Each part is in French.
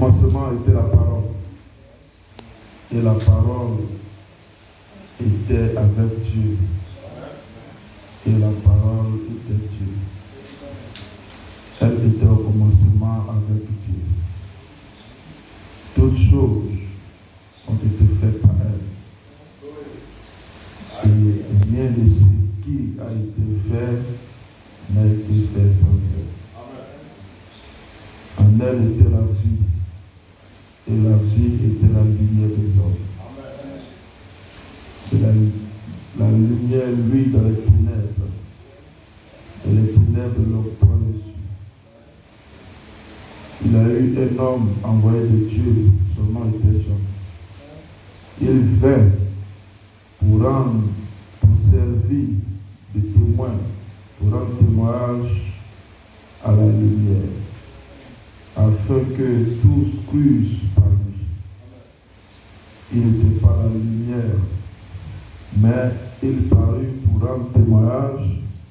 commencement était la parole. Et la parole était avec Dieu. Et la parole était Dieu. Elle était au commencement avec Dieu. Toutes choses ont été faites par elle. Et rien de ce qui a été fait n'a été fait sans elle. En elle était la vie. Et la vie était la lumière des hommes. Et la lumière, lui, dans les ténèbres. Et les ténèbres l'ont point reçu. Il a eu un homme envoyé de Dieu, son nom était Jean. Il vint pour servir de témoin, pour rendre témoignage à la lumière, afin que tous crussent par lui. Il n'était pas la lumière, mais il parut pour rendre témoignage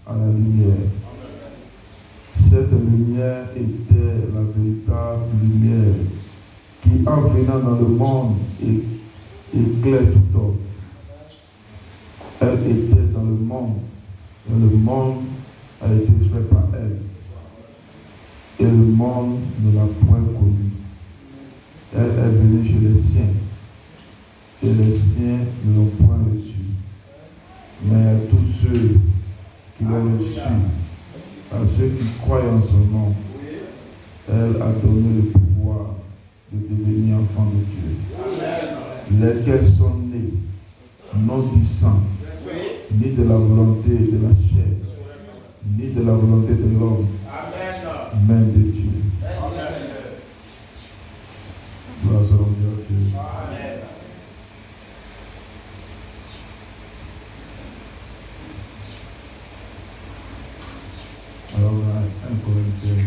à la lumière. Cette lumière était la véritable lumière qui, en venant dans le monde, éclaire tout homme. Elle était dans le monde, et le monde a été fait par elle. Et le monde ne l'a point connue. Elle est venue chez les siens, et les siens ne l'ont point reçue. Mais à tous ceux qui l'ont reçue, à ceux qui croient en son nom, elle a donné le pouvoir de devenir enfants de Dieu. Lesquels sont nés, non du sang, ni de la volonté de la chair, ni de la volonté de l'homme, mais de Dieu. Gloire à Dieu. Alors, on a 1 Corinthiens.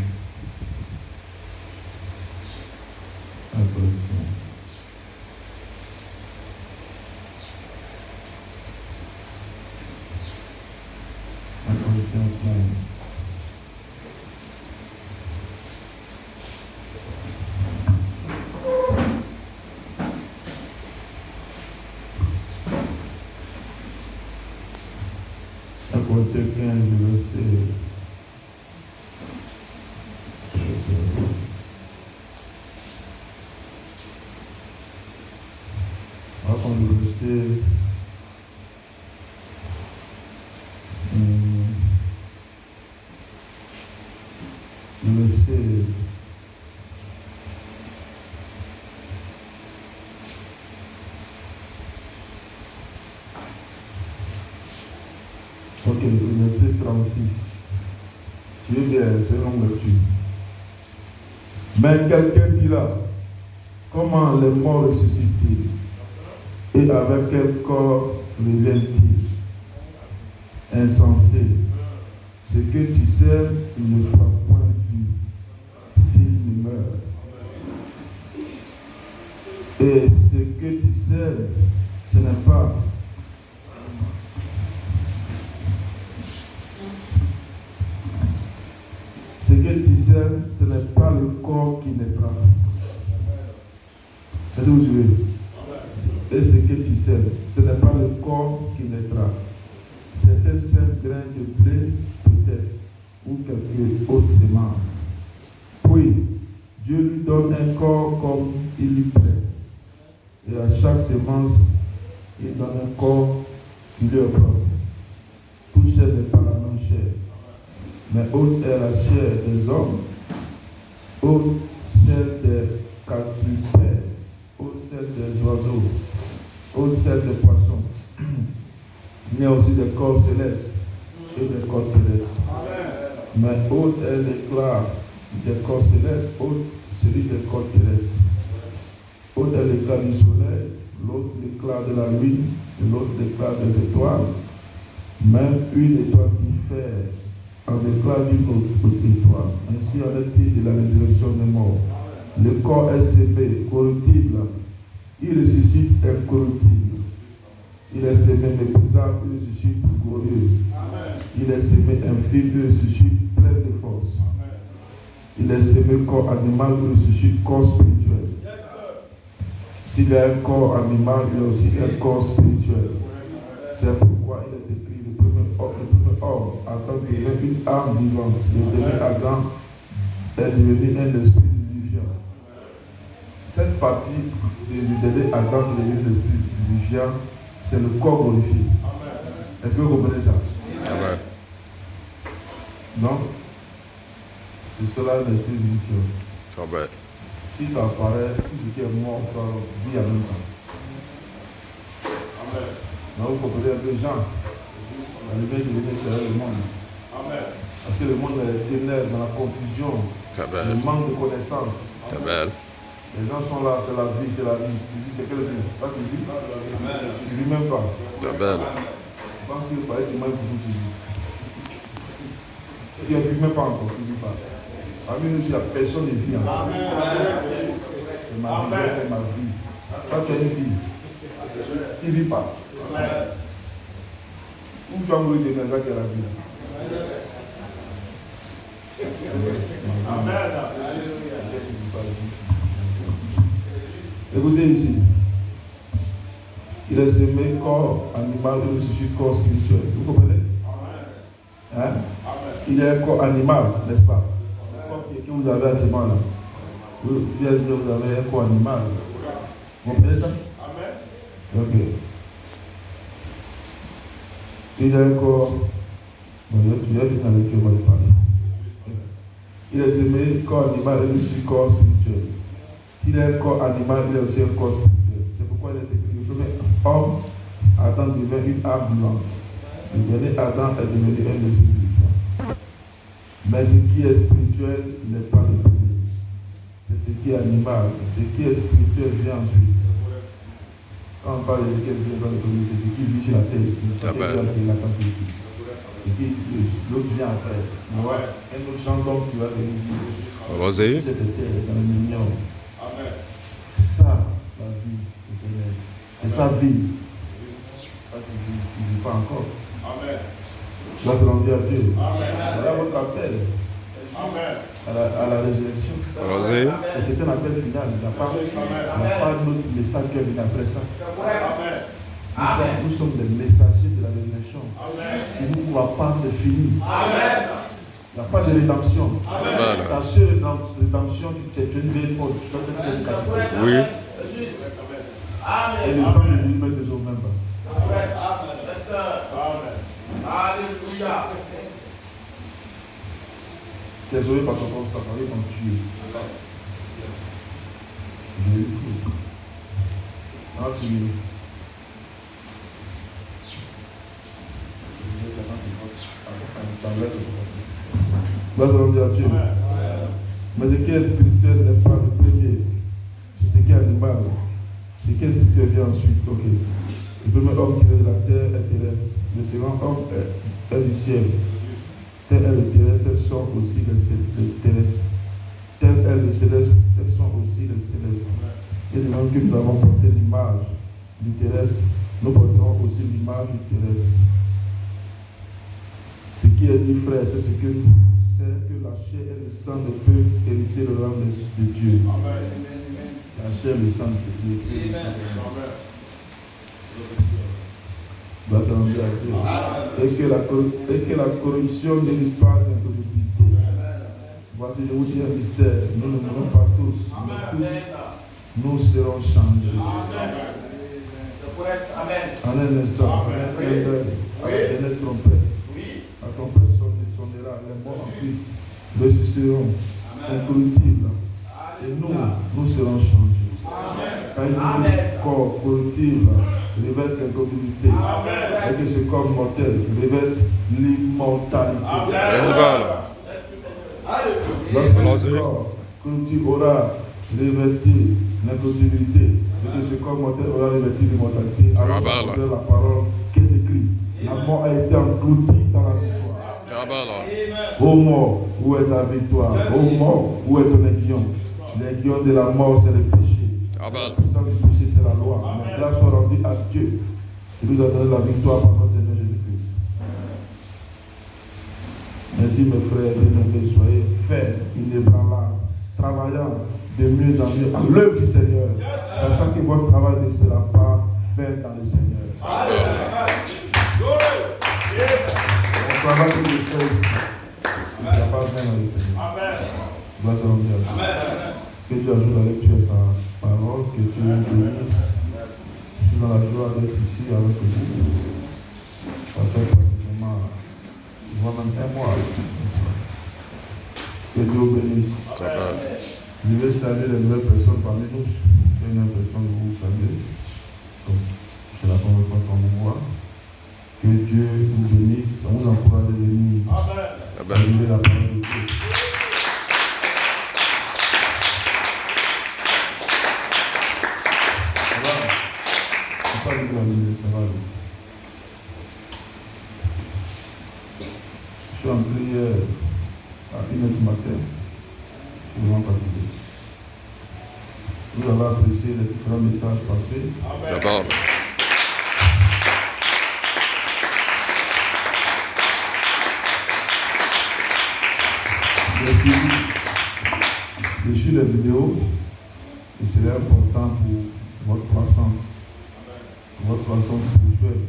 1 Corinthiens. Corinthiens 15, verset. On va prendre le verset. Le verset. Ok, le verset 36. Tu es bien, c'est une longue lecture. Mais quelqu'un dira, comment les morts ressuscitent-ils? Et avec quel corps reviennent-ils? Insensé. Ce que tu sais, il ne sera point vu s'il ne meurt. Et ce que tu sais, ce n'est pas ce que tu sais, ce n'est pas le corps qui naîtra. C'est ce que vous suivez. Et ce que tu sais, ce n'est pas le corps qui naîtra. C'est un seul grain de blé, peut-être, ou quelque autre semence. Puis, Dieu lui donne un corps comme il lui plaît. Et à chaque semence, il donne un corps qui lui est propre. Toute chair n'est pas la même chair. Mais haute est la chair des hommes, haute celle des quadrupèdes, haute celle des oiseaux, haute celle des poissons. Il y a aussi des corps célestes et des corps terrestres. Mais haute est l'éclat des corps célestes, haute celui des corps terrestres. Haute est l'éclat du soleil, l'autre l'éclat de la lune, et l'autre l'éclat des étoiles. Même une étoile diffère en éclat d'une autre étoile. Ainsi en est-il de la résurrection des morts. Le corps est sémé, corruptible. Il ressuscite incorruptible. Il est semé méprisable, il ressuscite glorieux. Il est semé infime, il ressuscite plein de force. Il est semé corps animal, il ressuscite corps spirituel. S'il y a un corps animal, il y a aussi un corps spirituel. C'est pourquoi il est écrit le premier homme, Adam devient une âme vivante. Le deuxième Adam est devenu un esprit vivifiant. Cette partie du dernier Adam qui est devenu l'esprit vivifiant, c'est le corps glorifié. Est-ce que vous comprenez ça? Amen. Donc, c'est cela l'esprit vivifiant. Amen. Si tu apparais, tout ce qui est mort, tu vis en même temps. Amen. Donc, vous comprenez un peu Jean. La lumière qui venait éclairer le monde. Amen. Parce que le monde est ténèbres, dans la confusion, Amen. le manque de connaissances. Amen. Les gens sont là, c'est la vie, c'est la vie. Tu dis, c'est quelle vie? Toi, tu vis? Tu vis même pas. Amen. Je pense qu'il paraît que moi, il faut que tu vis. Tu ne vis même pas encore, tu ne vis pas. Parmi nous, il n'y a personne qui vit encore. C'est ma vie, c'est ma vie. Toi, tu as une vie. Tu ne vis pas. Où tu as voulu donner ça qui est la vie? Amen. Écoutez ici. Il est semé corps animal, il ressuscite corps spirituel. Vous comprenez? Hein? Il est un corps animal, n'est-ce pas? Le corps que vous avez actuellement là. Vous avez un corps animal. Vous comprenez ça? Ok. Il a un corps. Bon, je vais finir avec eux, on va parler. Il est semé corps animal et aussi corps spirituel. S'il a un corps animal, il a aussi un corps spirituel. C'est pourquoi il est écrit le premier homme, Adam devient une âme vivante. Le dernier Adam est devenu un esprit vivant. Mais ce qui est spirituel n'est pas le premier. C'est ce qui est animal. Ce qui est spirituel vient ensuite. Quand on parle de ce qui est spirituel, c'est ce qui vit sur la terre ici. C'est ce qui vit la terre ici. L'autre vient après. Ouais. Un autre chant d'homme qui va venir dire. Rosé. Cette terre est dans le mignon. C'est ça la vie éternelle. C'est ça vie. Pas tu ne vis pas encore. Là, c'est l'envie à Dieu. Voilà votre appel. À la résurrection. Rosé. Et c'est un appel final. Il n'y a pas d'autre message qui vient après ça. Nous sommes des messagers de la résurrection. Si nous ne croyons pas, c'est fini. Il n'y a pas de rédemption. La seule rédemption, c'est une vieille faute. Tu dois te faire décapiter. Oui. Et le sang de Jésus ne te sauve même pas. Alléluia. Tu es sauvé par ton propre sang, par ton tué. Je l'ai fou. Alors tu Gloire à Dieu. Mais ce qui est spirituel n'est pas le premier. C'est ce qui est animal. Ce qui est spirituel vient ensuite. Ok. Le premier homme qui est de la terre est terrestre. Le second homme est du ciel. Tel est le terrestre, tels sont aussi les terrestres. Tel est le céleste, tels sont aussi les célestes. Et de même que nous avons porté l'image du terrestre, nous porterons aussi l'image du terrestre. Ce qui est dit, frère, c'est que la chair et le sang ne peuvent hériter le royaume de Dieu. La chair et le sang de Dieu. Et que la corruption n'hérite pas d'incorruptibilité. Voici, je vous dis un mystère. Nous ne mourrons pas tous, mais tous, nous serons changés. En un instant, à la dernière trompette. La trompette sonnera, les morts en Christ ressusciteront, incorruptibles. Et nous serons changés. Quand il dit corps corruptible revêt l'incorruptibilité, et que ce corps mortel revêt l'immortalité. Lorsque le corps corruptible aura revêtu l'incorruptibilité, et que ce corps mortel aura revêtu l'immortalité, alors la parole qui est écrite. La mort a été engloutie dans la victoire. Ô mort, où est ta victoire? Ô mort, où est ton aiguillon? L'aiguillon de la mort, c'est le péché. La puissance du péché, c'est la loi. Mais grâce soit rendue à Dieu. Il nous a donné la victoire par notre Seigneur Jésus-Christ. Merci Ainsi, mes frères bien-aimés, soyez fermes, inébranlables, travaillant de mieux en mieux à l'œuvre du Seigneur, sachant que votre travail ne sera pas fait dans le Seigneur. Mon travail que je fais ici ne sera pas fait dans le Seigneur. Gloire à Dieu. Que Dieu ajoute la lecture à sa parole, que Dieu nous bénisse. Je suis dans la joie d'être ici avec vous. Ça fait pratiquement même un mois. Que Dieu vous bénisse. Je vais saluer les nouvelles personnes parmi nous. J'ai une impression de vous saluer. C'est la première fois qu'on vous voit. Que Dieu vous bénisse. On vous encourage de venir. Amen. La parole de Dieu. Ça va. Je suis en prière à 1h du matin. Je suis vraiment fatigué. Vous avez apprécié les différents messages passés. Amen. J'ai suivi les vidéos et c'est important pour votre croissance, spirituelle.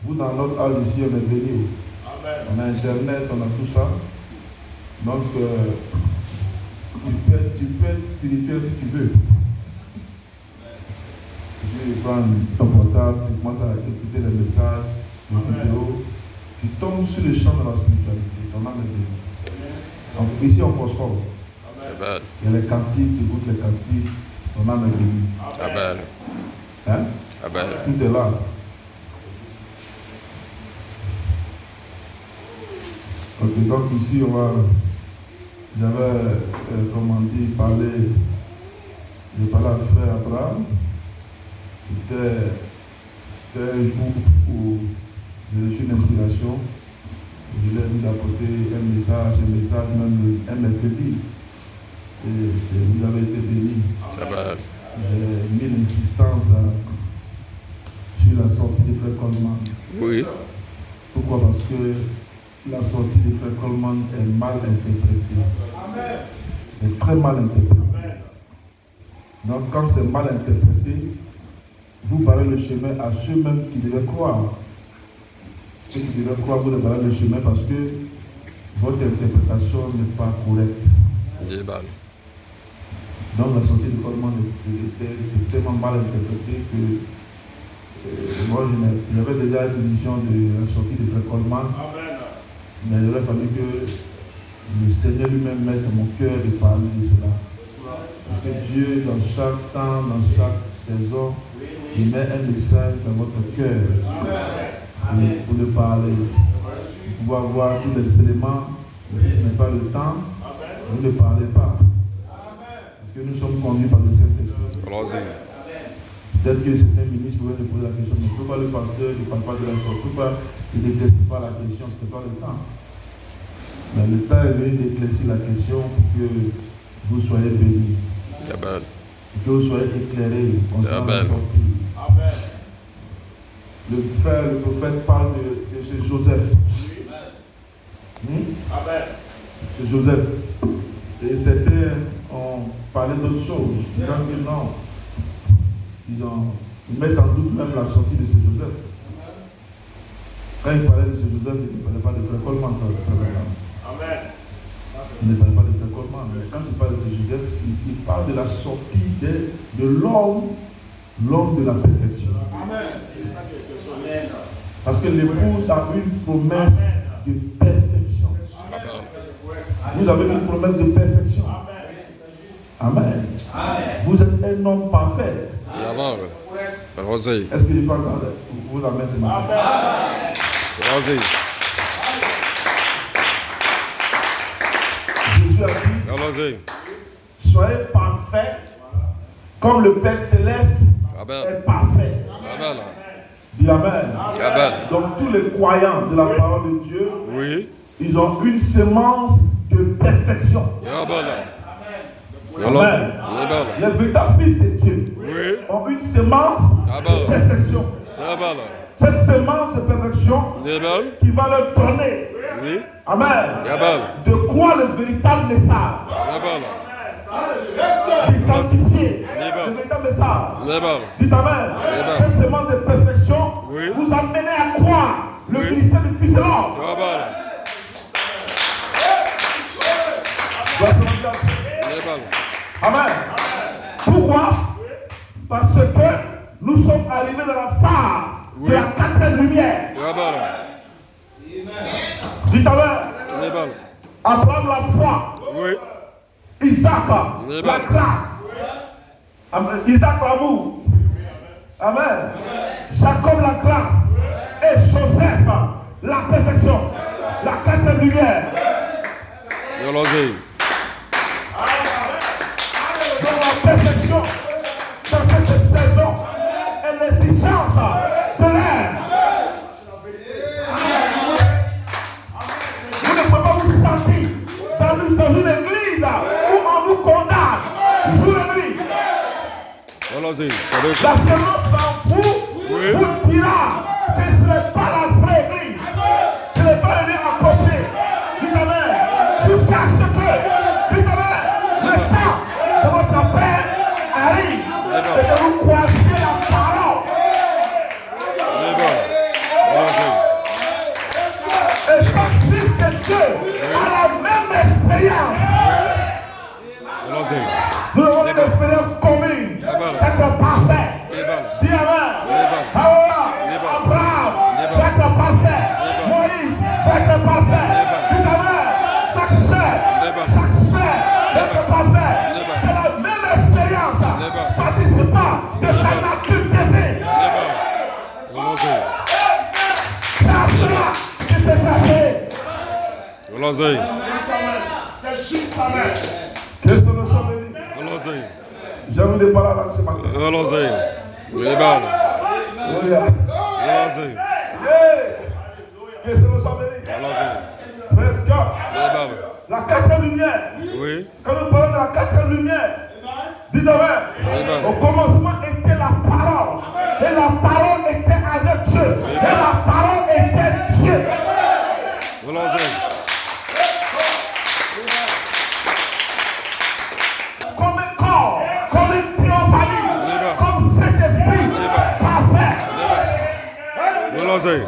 Vous, dans notre âge ici, on est venu. On a Internet, on a tout ça. Donc, tu peux être spirituel si tu veux. Tu prends ton portable, tu commences à écouter les messages, les vidéos. Tu tombes sur le champ de la spiritualité. Ton âme est bénie. Ici, on force pas. Il y a les cantiques, tu écoutes les cantiques, ton âme est bénie. Amen. Hein? Amen. Tout est là. Ok, donc ici, j'avais, j'ai parlé à frère Abraham. C'était un jour où j'ai reçu une inspiration. Je lui ai dit d'apporter un message même un mercredi. Et vous avez été béni. J'ai mis l'insistance sur la sortie de Frère Coleman. Oui. Pourquoi? Parce que la sortie de Frère Coleman est mal interprétée. Est très mal interprétée. Donc quand c'est mal interprété, vous barrez le chemin à ceux-mêmes qui devaient croire. Ceux qui devaient croire, vous les barrez le chemin parce que votre interprétation n'est pas correcte. Donc la sortie de Coleman était tellement mal interprétée que moi j'avais déjà une vision de la sortie de Frère Coleman. Mais il aurait fallu que le Seigneur lui-même mette à mon cœur de parler de cela. Parce que Dieu, dans chaque temps, dans chaque saison, il met un message dans votre cœur pour le parler. Vous pouvez avoir tous les éléments, mais si ce n'est pas le temps, vous ne parlez pas. Parce que nous sommes conduits par le Saint-Esprit. Peut-être que certains ministres pourraient se poser la question, mais pourquoi le pasteur ne parle pas de la sortie? Pourquoi il n'éclaircit pas la question? Ce n'est pas le temps. Mais le temps est venu d'éclaircir la question pour que vous soyez bénis. Amen. Que vous soyez éclairés concernant la sortie. Le prophète parle de ce Joseph. C'est Joseph. Et certains ont parlé d'autres choses. Ils disent que non. Ils mettent en doute même la sortie de ce Joseph. Quand ils parlaient de ce Joseph, ils ne parlaient pas de Frère Coleman. Ils ne parlaient pas de Frère Coleman. Mais quand ils parlent de ce Joseph, ils parlent de la sortie de l'homme de la perfection. Parce que l'épouse a une promesse de perfection. Vous avez une promesse de perfection. Amen. Vous êtes un homme parfait. Est-ce qu'il n'est pas encore vous amène ce matin? Jésus a dit, soyez parfaits comme le Père Céleste est parfait. Dis Amen. Donc tous les croyants de la parole de Dieu, ils ont une semence de perfection. Amen. Les véritables fils de Dieu ont une semence de perfection. Cette semence de perfection qui va leur donner Oui. Amen. Jabal. De quoi le véritable message? Jabal. D'identifier Jabal. le véritable message. Jabal. Dites Amen. Jabal. Cette semence de perfection Oui. vous amène à croire le Oui. ministère du Fils de l'homme. Jabal. Jabal. Amen. Pourquoi? Parce que nous sommes arrivés dans la phase Oui. de la quatrième lumière. Jabal. Dites Amen. Jabal. Abraham la foi. Oui. Isaac Jabal. la grâce. Amen. Isaac l'amour. Amen. Jacob la grâce. Et Joseph la perfection. La quatrième lumière. Jolosé. Dans la perfection, dans cette saison, et l'exigence de l'air. Vous ne pouvez pas vous sentir dans une église où on vous condamne jour et nuit. Jolosé. La semence en vous Oui. vous dira que ce n'est pas la vraie église. Ce n'est pas une à côté. Dites Amen. Jusqu'à ce que, dites Amen, le temps de votre Père arrive et que vous croisiez la parole. Jabal. Jolosé. Et chaque fils de Dieu a la même expérience. Jolosé. Nous avons une expérience commune. Jabal. Être parfait. Jabal. Dis Amen. Jabal. Alléluia. Jabal. Abraham, Jabal. être parfait. Jabal. Moïse, être parfait. Jabal. Dis Amen. Chaque sœur, Jabal. chaque frère, être parfait. Jabal. C'est la même expérience. Jabal. Participant de sa nature divine. Jabal. Jolosé. C'est à cela que c'est appelé. Jolosé. C'est juste Amen. Que son nom soit béni. Jolosé. J'ai envie de parler là ce matin. Jolosé. Jabal. Alléluia. Jolosé. Yeah. Que son nom soit béni. Jolosé. Praise God. Jabal. La quatrième lumière. Oui. Quand nous parlons de la quatrième lumière, dites Amen. Amen. Au commencement était la parole. Et la parole était avec Dieu. Et la parole était Dieu. Jolosé. Comme un corps, comme une triomphalie, Amen. comme cet esprit parfait. Jolosé.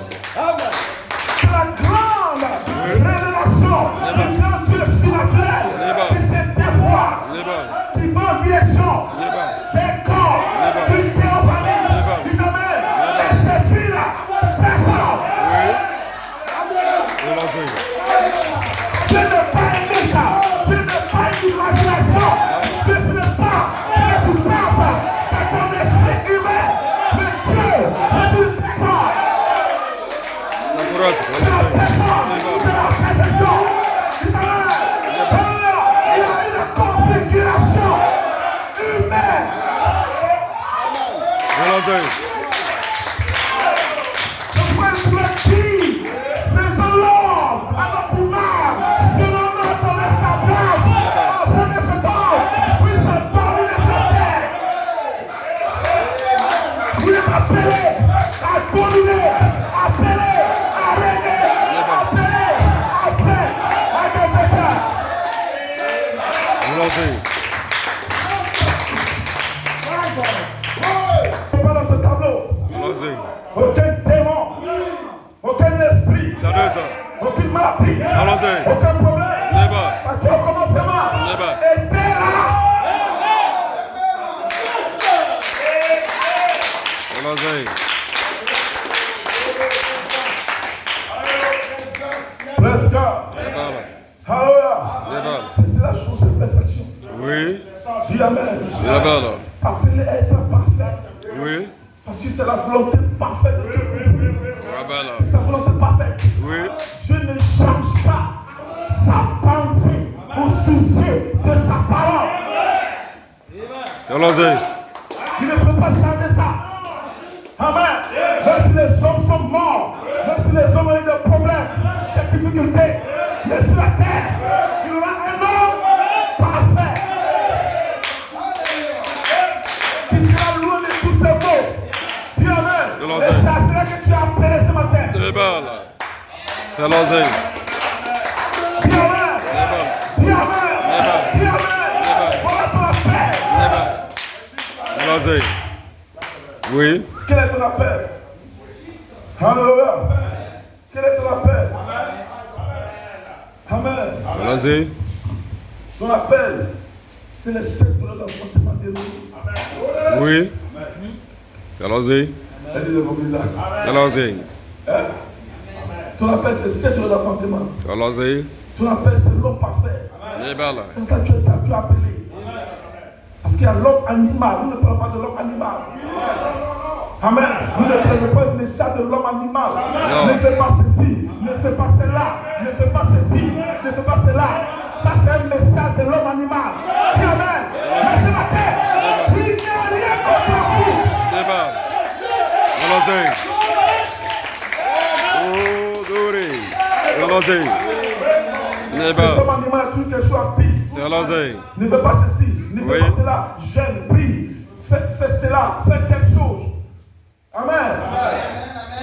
C'est la grande révélation du grand Dieu surnaturel qui se dévoile, Jabal. qui va en direction Jabal. des corps, d'une théophanie, du domaine, et c'est une personne. Jolosé. Ce n'est pas un état, ce n'est pas une imagination, ce n'est pas ce que tu penses de ton esprit humain, mais Dieu, c'est une personne. Sakurat. C'est la personne de la perfection. Il y a une configuration humaine. Jolosé. Pourquoi il pourrait dire, faisons l'homme à notre image, selon notre ressemblance, afin que cet homme puisse dominer cette terre. Vous êtes appelés à dominer, appelés à régner, appelés à faire, à devenir. Jolosé. Pas dans ce tableau, Jolosé. aucun démon, aucun esprit, Sadeza. aucune maladie, Jolosé. aucun problème. Jabal. Parce qu'au commencement, Jabal. était là. Jolosé. Bless God. Jabal. Hallelujah. Jabal. C'est la chose de perfection. Oui. Dis Amen. Jabal. Appelez à être parfait. Oui. Parce que c'est la volonté parfaite de Dieu. Jabal. C'est sa volonté parfaite. Oui. Dieu ne change pas sa pensée au sujet de sa parole. Jolosé. Il ne peut pas changer ça. Amen. Même si les hommes sont morts, même si les hommes ont eu des problèmes, des difficultés, mais sur la terre, il y aura un homme parfait qui sera loin de tous ces mots. Dis Amen. Et c'est à cela que tu as appelé ce matin. Jabal. Jolosé. Walazay. Oui. Quel est ton appel? Alléluia. Quel est ton appel? Amen. Walazay. Ton appel, c'est les 7 dollars d'enfantement de nous. Oui. Walazay. Elle dit le mot bizarre. Walazay. Ton appel, c'est 7 dollars d'enfantement. Walazay. Ton appel, c'est l'homme parfait. Nebala. C'est ça que tu as appelé. Parce qu'il y a l'homme animal. Nous ne parlons pas de l'homme animal. Amen. Nous ne prenons pas le message de l'homme animal. Non. Ne fais pas ceci. Ne fais pas cela. Ne fais pas ceci. Ne fais pas cela. Ça, c'est un message de l'homme animal. Amen. Mais ce matin, il n'y a rien contre vous. Nebala. Walazay. Oh, Dori. Walazay. Cet Nebala. homme animal a toujours quelque chose à dire. Walazay. Ne fais pas ceci. Ne fais Oui. pas cela. Jeûne, prie. Fais cela. Fais telle chose. Amen.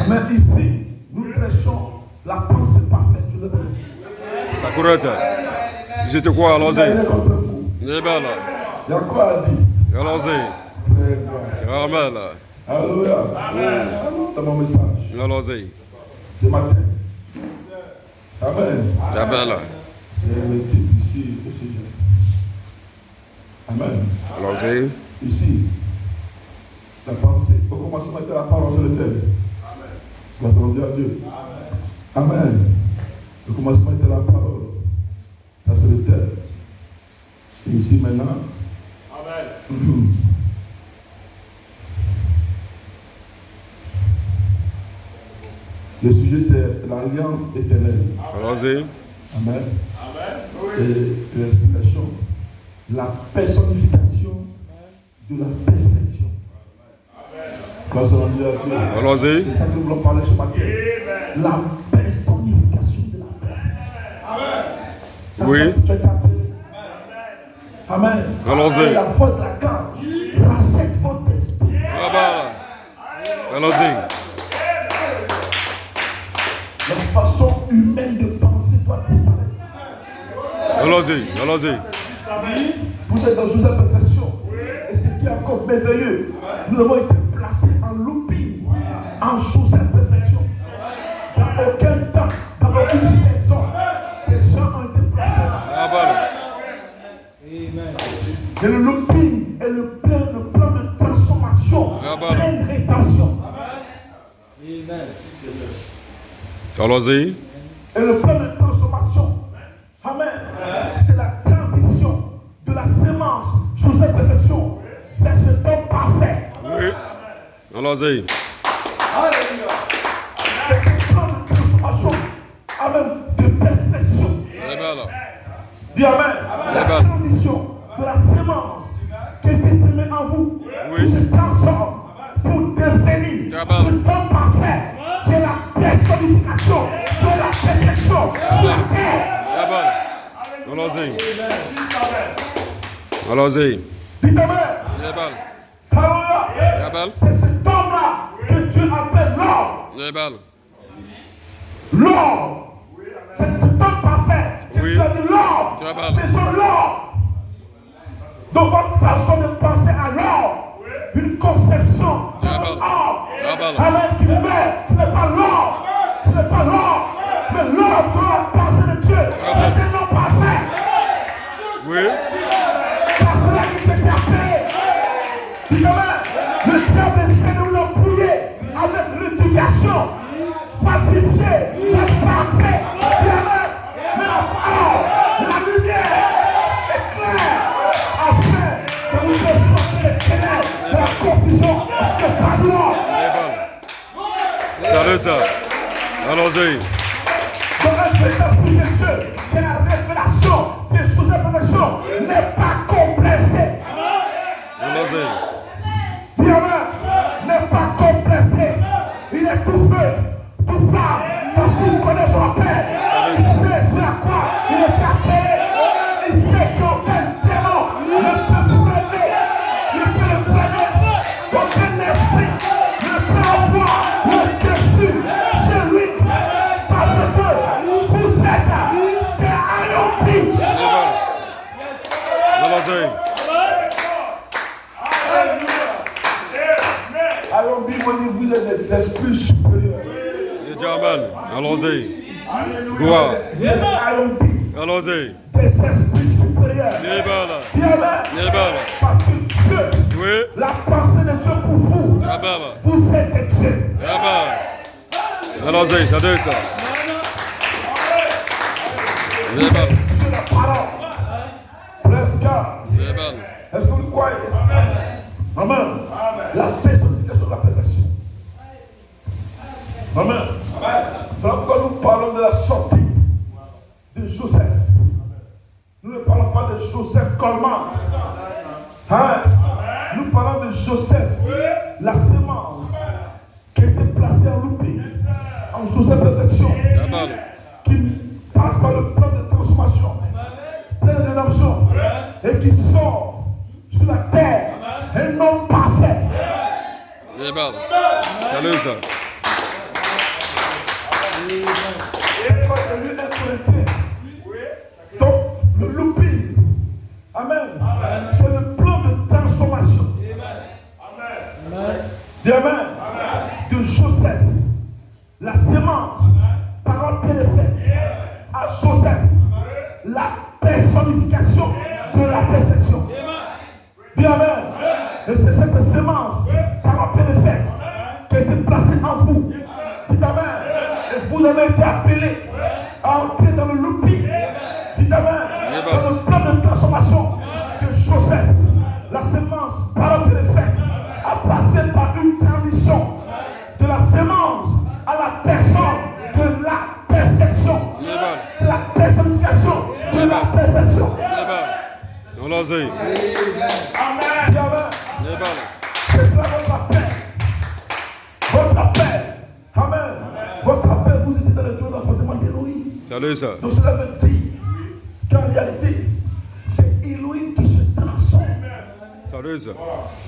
Amen. Ici, nous prêchons la pensée parfaite. Tu le veux. Sakurata. Je te crois, Il n'y a Walazay. rien contre vous. Nebala. Il y a quoi à dire? Walazay. Praise God. Carmela. Alléluia. C'est mon message. Walazay. Ce matin. Amen. Nebala. C'est le type ici au sujet. Amen. Walazay. Ici, la pensée. Au commencement était la parole sur le terre. Amen. Gloire à Dieu. Amen. Au commencement était la parole. Ça c'est le terre. Et ici maintenant. Amen. Le sujet c'est l'alliance éternelle. Walazay. Amen. Et l'explication, la personnification de la perfection. Gloire à Dieu. Walazay. C'est ça que nous voulons parler ce matin. La personnification de la perfection. Ça, Oui. ça, tu as été appelé. Amen. Allons-y. Et la voix de la cage rachète votre esprit. Nebala. Walazay. La façon humaine de penser doit disparaître. Walazay. Walazay. Vous êtes dans une perfection. Et ce qui est encore merveilleux, nous avons été placés en looping, en sous perfection. Dans aucun temps, dans aucune saison, les gens ont été placés là. Nebala. Et le looping est le plan de transformation, plein de rédemption. Walazay. Et le plan de transformation, amen, c'est la transition de la sémence sous cette perfection vers cet homme parfait. Oui. Walazay. C'est un plan de transformation, amen, de perfection. Nebala. Dis amen. La Amen. transition de la sémence qui a été semée en vous, Oui. qui se transforme pour devenir Amen. cet homme parfait, qui est la personnification de la perfection sur la terre. Nebala. Walazay. Walazay. Dis amen. Nebala. Alléluia. Nebala. C'est cet homme-là que Dieu appelle l'homme. Nebala. L'homme. C'est cet homme parfait que Oui. Dieu a dit l'homme. Amen. Faisons l'homme. Donc votre façon de penser à l'homme, une conception de Amen. l'homme. Amen. Amen. Qui met, ce n'est pas l'homme. Ce n'est pas l'homme. Mais l'homme selon la pensée de Dieu. C'est un homme parfait. Oui. C'est à cela que tu es appelé. Dis amen. Le diable essaie de vous embrouiller avec l'éducation, falsifier la pensée. Dis amen. Mais la parole, la lumière est claire. Afin que vous sortez les ténèbres de la confusion de la gloire. Nebala. Salut ça. Walazay. Donc un véritable fils de Dieu, qui est la révélation des choses de perfection, n'est pas complexé. Walazay. Dis amen. N'est pas complexé. Il est tout feu, tout flamme, parce qu'il connaît son appel. Il sait ce à quoi il est appelé. Il sait qu'aucun démon ne peut freiner, ne peut le freiner. Aucun esprit ne peut avoir le dessus chez lui. Parce que vous êtes des aéroplanes. Nebala. Walazay. Il dit Amen. Allons-y. Alléluia. Gloire. Allons-y. Allons-y. Des esprits supérieurs. Amen. Dis Amen. Amen. Parce que Dieu, Oui. la pensée de Dieu pour vous, Amen. vous êtes Dieu. Amen. Allons-y, ça doit être ça. Amen. Dieu la parole. Bless God. Amen. Est-ce que vous le croyez? Amen. La personnification de la perfection. Amen. Voilà pourquoi nous parlons de la sortie de Joseph. Nous ne parlons pas de Joseph Coleman. Hein? Nous parlons de Joseph, la sémence qui a été placée en loupi, en Joseph perfection, Amen. qui passe par le plan de transformation, plein de rédemption, et qui sort sur la terre un homme parfait. Amen. Salut ça. Donc, le looping, amen, c'est le plan de transformation. Dis amen. De Joseph, la sémence, parole perfecte, à Joseph, la personnification de la perfection. Dis amen. Et c'est cette sémence, parole perfecte, qui a été placée en vous. Dis amen. Et vous avez été appelés à entrer dans le looping. Dis amen. Dans le plan de transformation que Joseph, la sémence, parole perfecte, a passé par une transition de la sémence à la personne de la perfection. C'est la personnification de la perfection. Allons-y. Amen. Dis amen. Amen. C'est ça votre appel. Votre appel. Amen. Votre appel, vous étiez dans le trône d'enfantement d'Élohim. Salut ça. Donc cela veut dire qu'en réalité, c'est Élohim qui se transforme. Salut ça.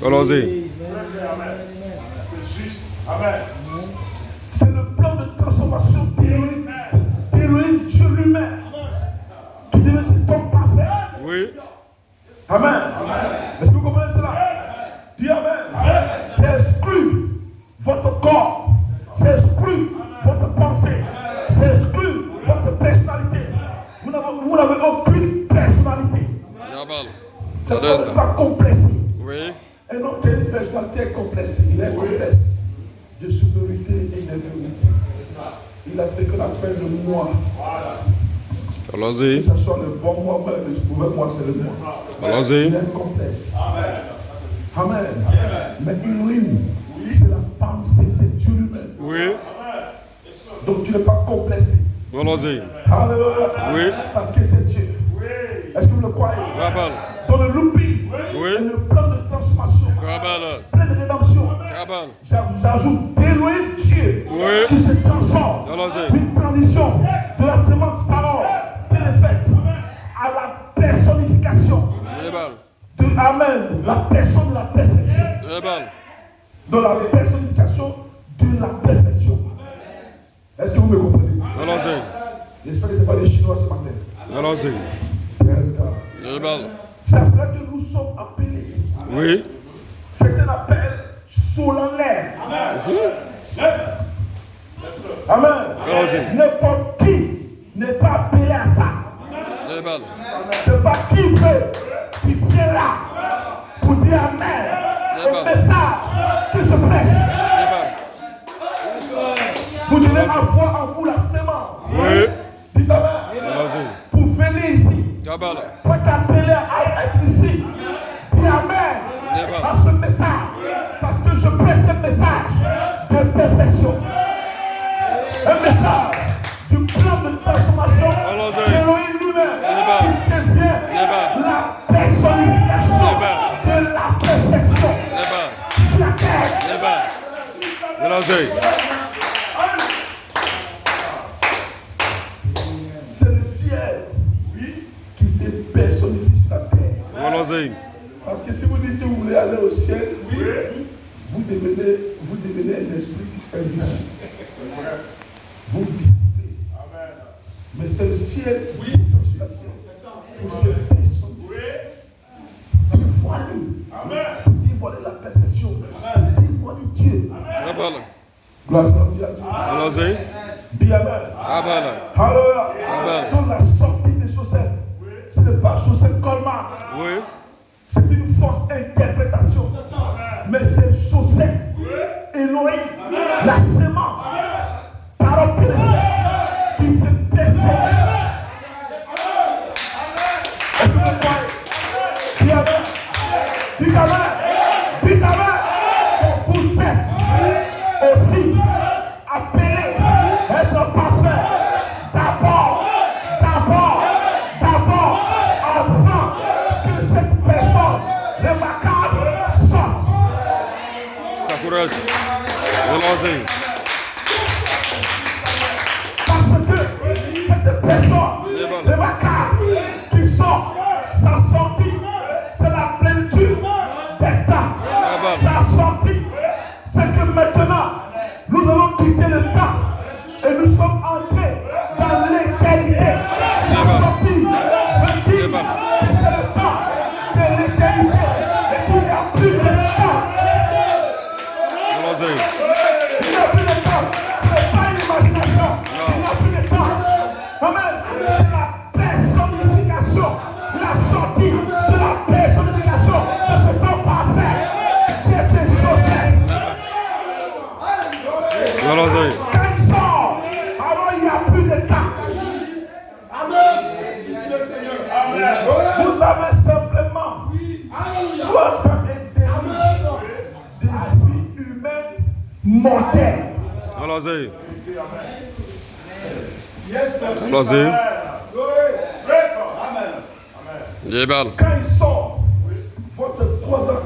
Allons-y. C'est juste. Amen. C'est le plan de transformation d'Élohim. D'Élohim, Dieu lui-même, qui devait cet homme parfait. Oui. Amen. Est-ce que vous comprenez cela? Dis Amen. C'est exclu votre corps. C'est exclu votre pensée. C'est exclu votre personnalité. Vous n'avez aucune personnalité. Amen. C'est Salut ça. pas complexé. Oui. Un homme qui a une personnalité complexée. Il est complexe de supériorité et d'infériorité. Il a ce qu'on appelle le moi. Que Allons-y. ce soit le bon moi, mais le mauvais moi, c'est le moi. Il Allons-y. est complexe. Amen. Mais Elohim, c'est la pensée, c'est Dieu lui-même. Oui. Donc tu n'es pas complexé. Allons-y. Alléluia. Oui. Parce que c'est Dieu. Est-ce que vous le croyez? Amen. Dans le looping, Oui. et le plan de transformation, Amen. plein de rédemption, Amen. j'ajoute d'Elohim Dieu Oui. qui se transforme. Allons-y. Une transition de la sémence parole perfecte à la personnification Amen. de Amen, la personne de la perfection. Amen. De la personnification de la perfection. Est-ce que vous me comprenez? Allons-y. J'espère que ce n'est pas des Chinois ce matin. Allons-y. Praise God. Amen. C'est à cela que nous sommes appelés. Oui. C'est un appel solennel. Amen. Allons-y. N'importe qui n'est pas appelé à ça. Amen. C'est pas qui veut qui vient là pour dire Amen au message que je prêche. Amen. Vous devez avoir en vous la sémence. Oui. Dites Amen. Allons-y. Pour venir ici, Amen. pour t'appeler à être ici. Dis Amen à ce message. Parce que je prêche ce message de perfection. Un message du plan de transformation d'Élohim lui-même qui devient la personnification de la perfection sur la terre. Allons-y. C'est le ciel qui se personnifie sur la terre. Allons-y. Parce que si vous dites que vous voulez aller au ciel, vous devenez un esprit invisible. Vous dissipez. Mais c'est le ciel qui descend sur la terre. Pour se personnifier. Dévoiler. Dévoiler la perfection. Dévoiler Dieu. Amen. Gloire à Dieu. Allons-y. Dis Amen. Amen. Alléluia. Amen. Dans la sortie de Joseph, ce n'est pas Joseph Colmar. Oui. C'est une fausse interprétation. Mais c'est Joseph, Elohim, la sémence, parole préférée, qui se personnifie. Est-ce que vous croyez? Dis Amen. Dis Amen. Dis Amen. Vous êtes aussi appelés à être parfaits. D'abord, avant que cette personne remarquable sorte. S'encourage. Allons-y. Parce que cette personne remarquable qui sort, sa sortie, c'est la plénitude des temps. Sa sortie, c'est que maintenant, nous allons quitter le temps et nous sommes entrés dans l'éternité. Sa sortie veut dire que c'est le temps de l'éternité et qu'il n'y a plus de temps. Allons-y. Il n'y a plus de temps. Ce n'est pas une imagination. Il n'y a plus de temps. Amen. C'est la personnification, la sortie de la personnification de ce temps parfait qui est ce Joseph. Allons-y. Quand il sort, alors il n'y a plus de temps. Vous avez simplement 300 et demi de vie humaine mortelle. Allons-y. Allons-y. Allons-y. Amen. Quand il sort, votre 3 ans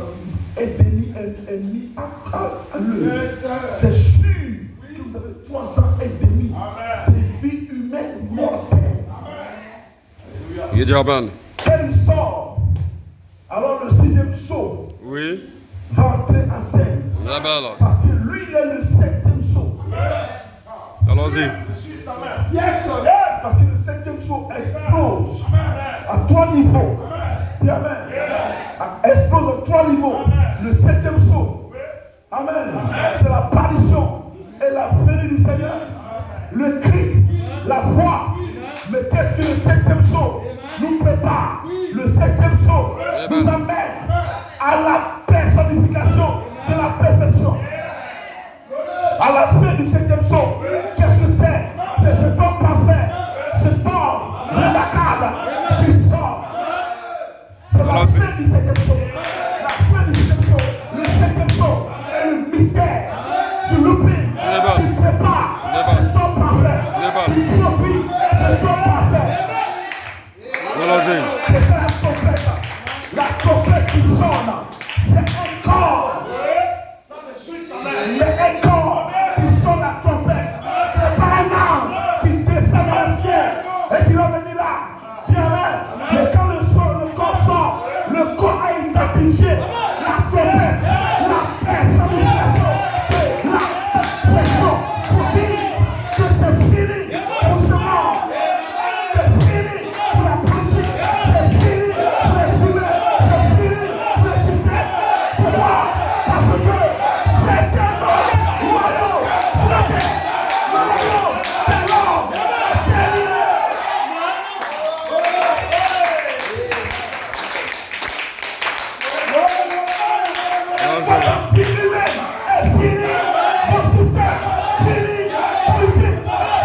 et demi est mis à l'heure. C'est sûr que vous avez 3 ans et demi de vie humaine mortelle. Amen. Quand il sort, alors le 6e sceau Oui. va entrer en scène. Amen. Parce que lui, il est le 7e sceau. Allons-y. Parce que le 7e sceau explose à 3 niveaux. Dis Amen. Explose à 3 niveaux. Le 7e sceau. Amen. C'est l'apparition et la venue du Seigneur. Le cri, la foi. Mais qu'est-ce que le 7e sceau nous prépare? Le 7e sceau nous amène à la personnification de la perfection. À la fin du 7e sceau, qu'est-ce que c'est? C'est ce temps parfait, ce temps remarquable qui sort. C'est la fin du 7e sceau. La fin du 7e sceau. Le 7e sceau est le mystère du looping qui prépare ce temps parfait, qui produit ce temps parfait. Allons-y. C'est ça la trompette qui sonne. C'est un corps. C'est un corps qui sonne la trompette. Ce n'est pas un ange qui descend dans le ciel et qui va venir là. Bien, mais quand le corps sort, le corps a identifié la trompette, la personnification, la pression pour dire que c'est fini pour ce monde. C'est fini pour la politique. C'est fini pour les humains. C'est fini pour le système. Pourquoi? Parce que c'est un royaume sur la terre. Le royaume de l'homme est terminé. Votre vie humaine est finie. Vos systèmes finis. Politique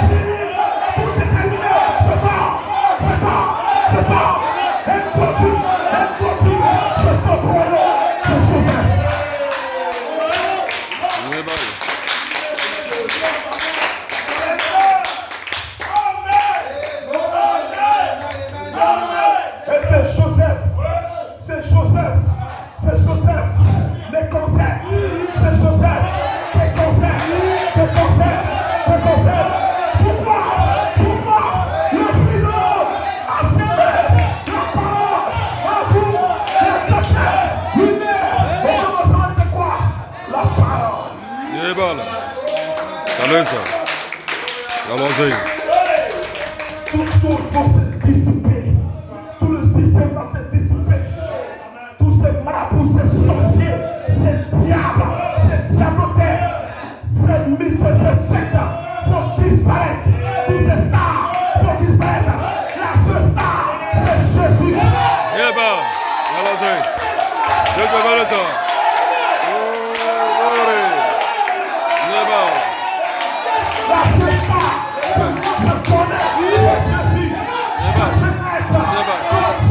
finie. Pour déterminer ce temps. Elle continue. C'est ton royaume. C'est Joseph. Amen. Et c'est Joseph. Les concerts. C'est Joseph. Les concerts. Pourquoi le philosophe a scellé la parole à vous, les chrétiens, lui-même. On commence avec quoi? La parole. Amen. Allons-y. Allons-y. Toutes choses vont se dissiper. Tout le système va se dissiper. Tous ces marabouts, ces sorciers, ces diables, ces diablotins, ces sectes Taleza. Glory. Neba. La fiesta. Je connais Jésus. Neba. Neba.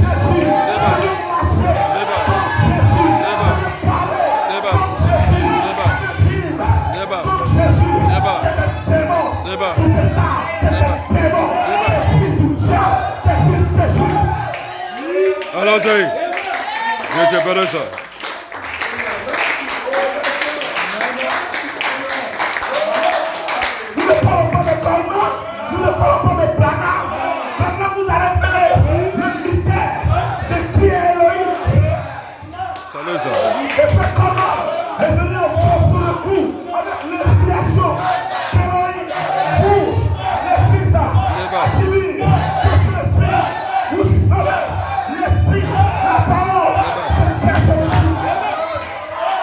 Jésus. Neba. Je marchais. Neba. Jésus. Neba. Je parlais. Neba. Jésus. Neba. Film. Neba. Jésus. Neba. C'est des démons. Neba. Tout est là. C'est Neba. des démons. Neba. Des fils du diable. Des fils de Jésus. Taleza. Dieu te bénisse. Nous ne parlons pas de Goldman, nous ne parlons pas de Branham. Maintenant, vous allez faire le mystère de qui est Elohim. Taleza. Et fait comment est venu en force sur le coup avec l'inspiration d'Elohim pour les fils activer que sur l'esprit. Vous savez, l'esprit, la parole, c'est personne.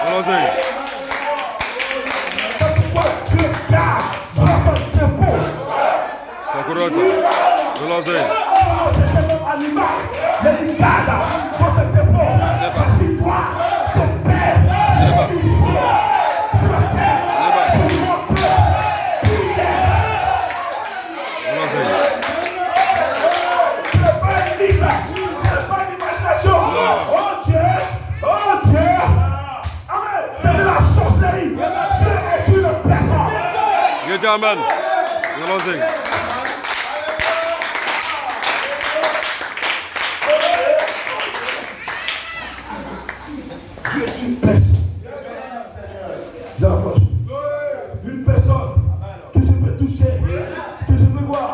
Taleza. C'est pourquoi Dieu garde votre dépôt. Sakurata. Taleza. C'est le même animal, mais il garde votre dépôt. Parce qu'il doit se perdre sur la terre. Pour montrer qui il est. Taleza. Ce n'est pas une livre, ce n'est pas une imagination. Oh Dieu, oh Dieu. Amen. C'est de la sorcellerie. Dieu est une personne. Dieu te amen. Taleza. Dieu est une personne. Je rapproche. Une personne que je peux toucher, que je peux voir.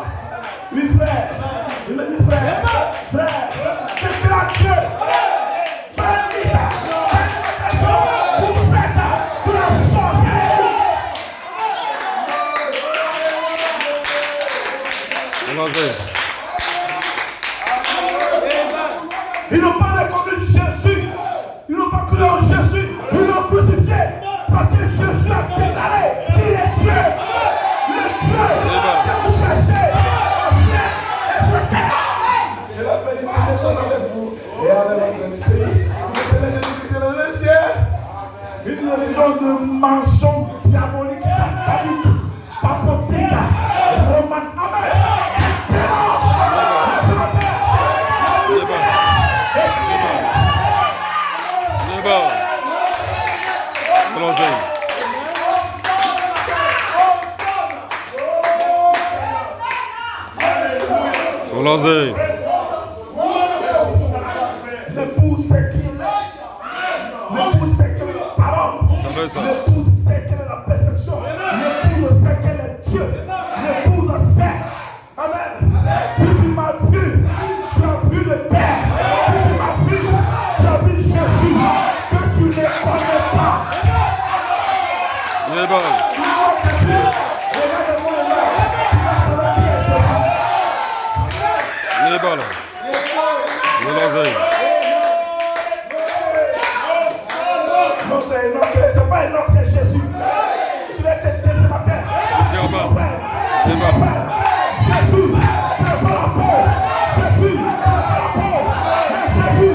Oui, frère. Il me dit frère. Frère. Que sera Dieu. Bendita. Pour faire de la sorcellerie. Taleza. Ils n'ont pas reconnu Jésus. Ils n'ont pas cru en Jésus. Ils l'ont crucifié. Parce que Jésus a déclaré qu'il est Dieu. Le Dieu que vous cherchez. Que la paix du Seigneur soit avec vous et avec votre esprit. Que le Seigneur Jésus-Christ dans le ciel. Une religion de mensonges diaboliques, sataniques, papotiques, romanes. Amen. Neba. Taleza. Taleza. L'époux sait qui il est. L'époux sait quelle est la parole. Taleza. L'époux sait quelle est la perfection. L'époux sait quel est Dieu. L'époux le sait. Amen. Si tu m'as vu, tu as vu le Père. Si tu m'as vu, tu as vu Jésus. Que tu ne connais pas. Neba. Regardez-moi là. Tu vas savoir qui est Jésus. Neba. Taleza. Non, c'est pas un nom, c'est Jésus. Tu vas tester ce matin. Neba. Neba. Jésus, tu n'es pas la peau. Jésus, tu n'es pas la peau. Mais Jésus,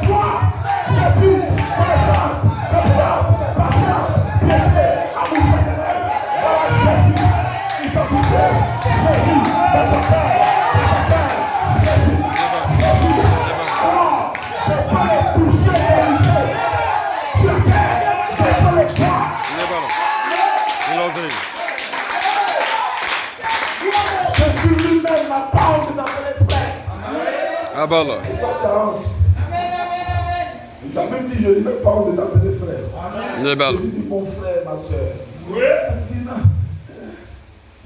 toi, vertu, connaissance, compétence, patience, piété, amour fraternel. Voilà Jésus, identité. Jésus, dans son cœur, dans son cœur. Jésus, Jésus. Alors, c'est pas le toucher de l'unité. Tu as peur, c'est pas le poids. Neba. Taleza. Jésus lui-même n'a pas honte d'appeler frère. Abala. Toi, tu as honte. Il t'a même dit, je n'ai même pas honte de t'appeler frère. Neba. Je lui dis, mon frère, ma soeur. Oui. Il dit, non.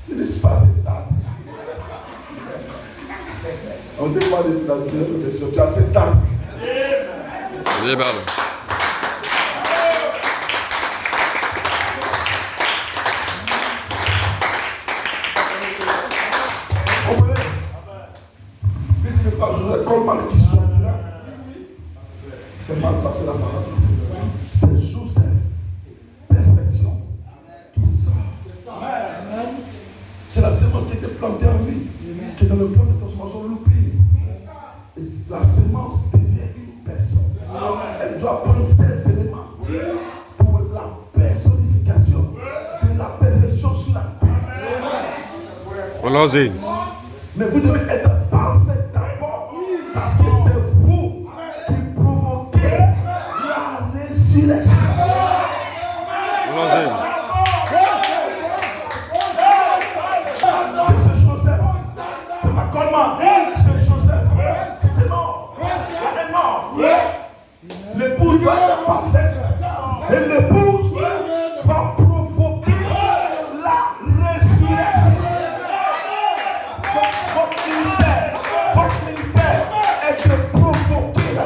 Il dit, je passe ce stade. On ne dit pas de la question. Tu as ce stade. Neba. Comprenez? Puisque pas Joseph Coleman qui sortira, c'est mal passé la parole. C'est Joseph, perfection, qui sort. C'est la sémence qui était plantée en vie, qui est dans le plan de transformation l'oublie. Et la sémence devient une personne. Elle doit prendre ses éléments. Allons-y. Mais vous devez être parfait d'abord. Parce que c'est vous qui provoquez la résurrection. Allons-y. C'est Joseph. C'est pas Coleman. C'est Joseph. C'était mort. Il est mort. L'épouse doit être parfaite. Et l'épouse va provoquer la résurrection. Votre ministère est de provoquer la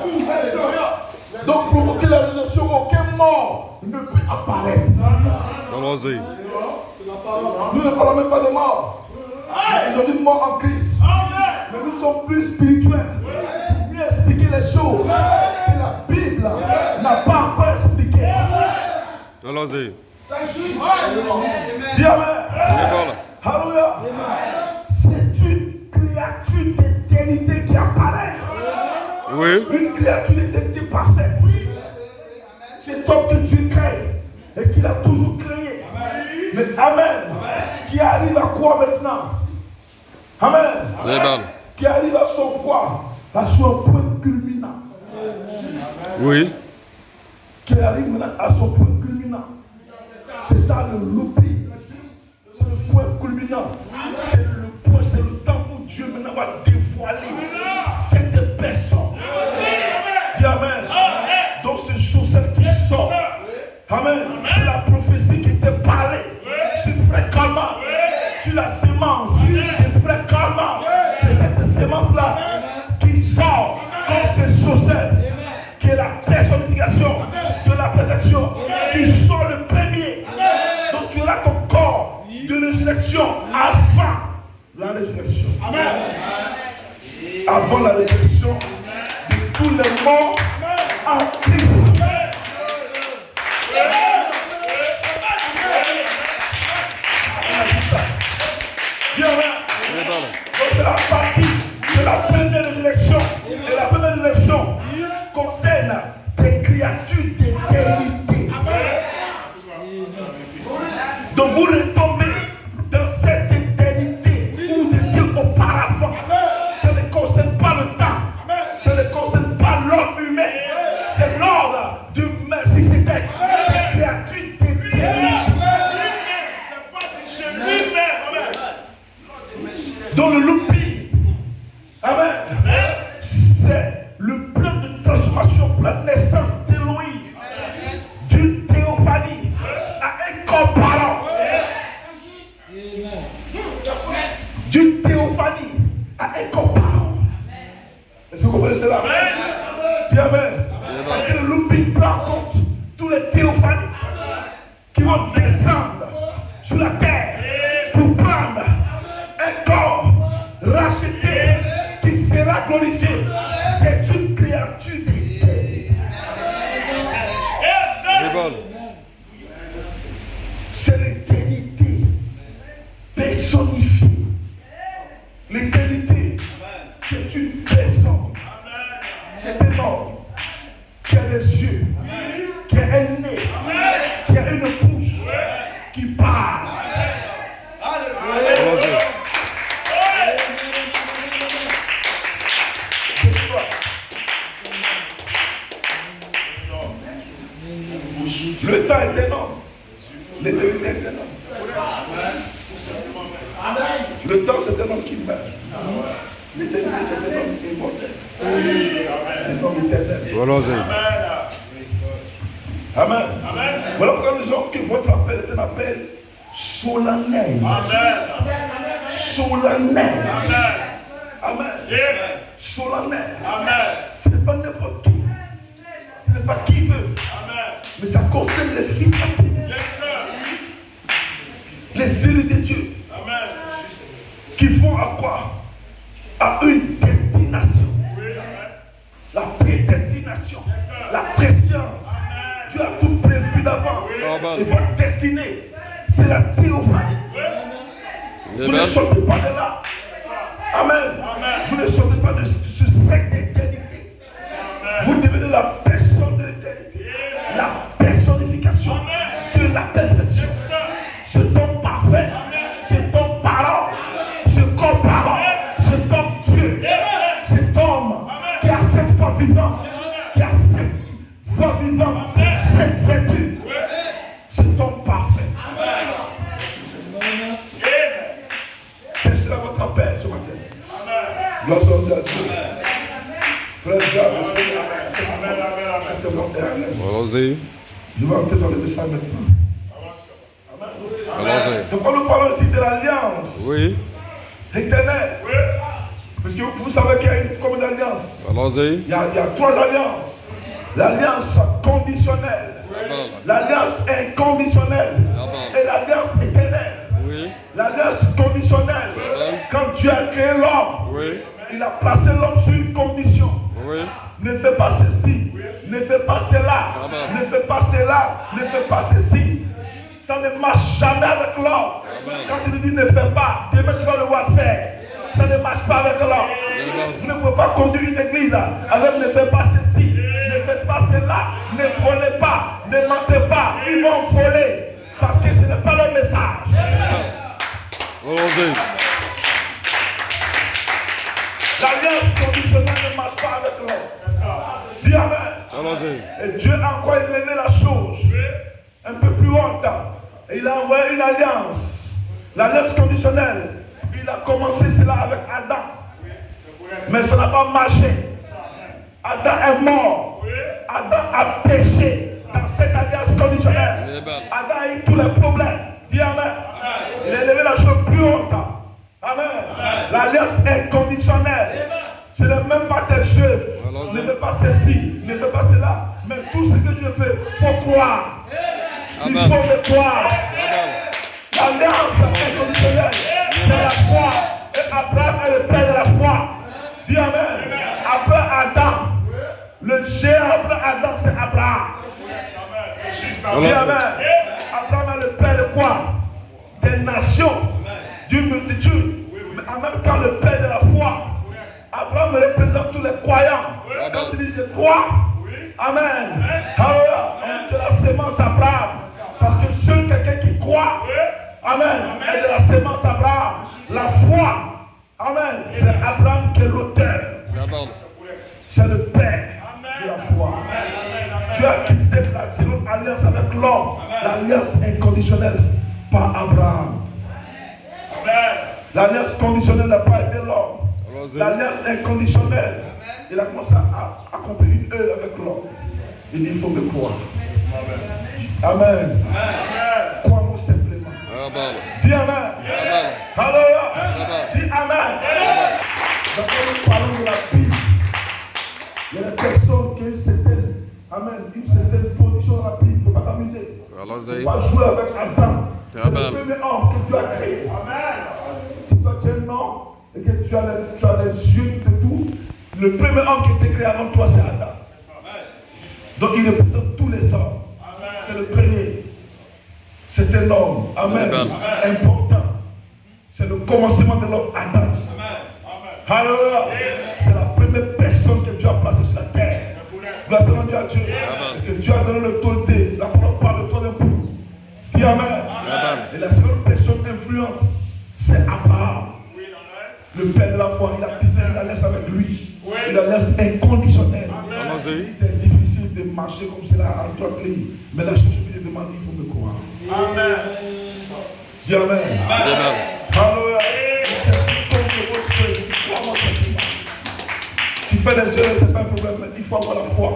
résurrection. Donc provoquer la résurrection, aucun mort ne peut apparaître. Allons-y. Nous ne parlons même pas de mort. Ils ont dit mort en Christ. Mais nous sommes plus spirituels. Pour mieux expliquer les choses que la Bible n'a pas encore expliqué. Allons-y. Dis amen. Alléluia. Alléluia. C'est une créature d'éternité qui apparaît. Oui. Une créature d'éternité parfaite. C'est homme que Dieu crée et qu'il a toujours créé. Mais amen. Qui arrive à quoi maintenant? Amen. Qui arrive à son quoi? À son point culminant. Oui. Qui arrive maintenant à son point culminant. C'est ça le looping. C'est le point culminant. C'est le point, c'est le temps où Dieu maintenant va dévoiler cette personne. Dis amen. Donc c'est Joseph qui sort. Amen. C'est la prophétie qui était parlée sur frère Kalman. Sur la sémence de frère Kalman. C'est cette sémence-là qui sort. Donc c'est Joseph qui est la personnification de la perfection. Qui sort le premier. Donc tu auras ton corps de résurrection avant la résurrection. Avant la résurrection de tous les morts en Christ. Bien, donc c'est la partie de la première résurrection. Et la première résurrection concerne des créatures d'éternité. Donc vous retombez dans cette éternité où vous étiez auparavant. Ça ne concerne pas le temps. Ça ne concerne pas l'homme humain. C'est l'ordre de Melchisédek. Des créatures d'éternité. Dans le looping, amen, c'est le plan de transformation pour la naissance d'Élohim, d'une théophanie à un corps parent. D'une théophanie à un corps parent. Est-ce que vous comprenez cela? Dis amen. Parce que le looping prend en compte tous les théophanies qui vont descendre sur la terre pour prendre un corps racheté qui sera glorifié. C'est une créature d'éternité. C'est l'éternité personnifiée. L'éternité, c'est une personne. C'est un homme qui a des yeux, qui a un nez, qui a une bouche, qui parle. Le temps est énorme. L'éternité est énorme. Le temps, c'est un homme qui meurt. L'éternité, c'est un homme qui est immortel. Un homme éternel. Amen. Voilà pourquoi nous avons que votre appel est un appel solennel. Solennel. Amen. Solennel. Ce n'est pas n'importe qui. Ce n'est pas qui veut. Mais ça concerne les fils de Dieu. Les élus de Dieu. Qui font à quoi? À une destination. La prédestination. La préscience. Dieu a tout prévu d'avant. Et votre destinée, c'est la théophanie. Vous ne sortez pas de là. Amen. Vous ne sortez pas de ce cercle d'éternité. Vous devenez la personne de l'éternité. La personnification de la perfection. Ce dont parle Gloire soit à Dieu. Praise God. Allons-y. Je vais entrer dans le message maintenant. Allons-y. Donc, nous parlons aussi de l'alliance Oui. éternelle. Parce que vous savez qu'il y a une commune d'alliance. Allons-y. Il y a 3 alliances. L'alliance conditionnelle, l'alliance inconditionnelle et l'alliance éternelle. Oui. L'alliance conditionnelle, quand Dieu a créé l'homme, Oui. il a placé l'homme sur une condition. Oui. Ne fais pas ceci, ne fais pas cela, ne fais pas cela, ne fais pas ceci. Ça ne marche jamais avec l'homme. Quand tu lui dis ne fais pas, demain tu vas le voir faire. Ça ne marche pas avec l'homme. Vous ne pouvez pas conduire une église avec ne fais pas ceci, ne faites pas cela, ne volez pas, ne mentez pas. Ils vont voler parce que ce n'est pas le message. Allons-y. L'alliance conditionnelle ne marche pas avec l'homme. Dis amen. Allons-y. Et Dieu a encore élevé la chose un peu plus haute. Et il a envoyé une alliance. L'alliance conditionnelle. Il a commencé cela avec Adam. Mais ça n'a pas marché. Adam est mort. Adam a péché dans cette alliance conditionnelle. Adam a eu tous les problèmes. Dis amen. Il a élevé la chose plus haute. Amen. L'alliance inconditionnelle. Ce n'est même pas tes œuvres. Ne fais pas ceci, ne fais pas cela. Mais tout ce que Dieu fait, il faut croire. Il faut le croire. L'alliance inconditionnelle, c'est la foi. Et Abraham est le père de la foi. Dis amen. Après Adam, le géant après Adam, c'est Abraham. Dis amen. Abraham est le père de quoi? Des nations, d'une multitude. Mais en même temps, le père de la foi. Abraham représente tous les croyants. Quand il dit je crois, amen. Alléluia. On dit de la sémence Abraham. Parce que seul quelqu'un qui croit, amen, est de la sémence Abraham. La foi, amen, c'est Abraham qui est l'auteur. C'est le père de la foi. Dieu a tissé une alliance avec l'homme. L'alliance inconditionnelle par Abraham. L'alliance conditionnelle n'a pas été l'homme. L'alliance inconditionnelle, il a commencé à accomplir une œuvre avec l'homme. Il dit il faut me croire. Amen. Crois-moi simplement. Dis amen. Alléluia. Dis amen. Donc nous parlons de la Bible. Il y a des personnes qui ont une certaine position dans la Bible. Il ne faut pas t'amuser. Il ne faut pas jouer avec Adam. C'est le premier homme que Dieu a créé. Si toi tu es un homme et que tu as les yeux de tout, le premier homme qui a été créé avant toi c'est Adam. Donc il représente tous les hommes. C'est le premier. C'est un homme. Amen. Important. C'est le commencement de l'homme Adam. Alléluia. C'est la première personne que Dieu a placée sur la terre. Gloire à Dieu. Et que Dieu a donné l'autorité. La parole parle de toi d'un coup. Dis amen. Et la seconde personne d'influence, c'est Abraham. Le père de la foi. Il a tissé une alliance avec lui. Une alliance inconditionnelle. C'est difficile de marcher comme cela en trois lignes. Mais la chose que je demande, il faut me croire. Amen. Dis amen. Alléluia. Tu fais des erreurs, c'est pas un problème, mais il faut avoir la foi.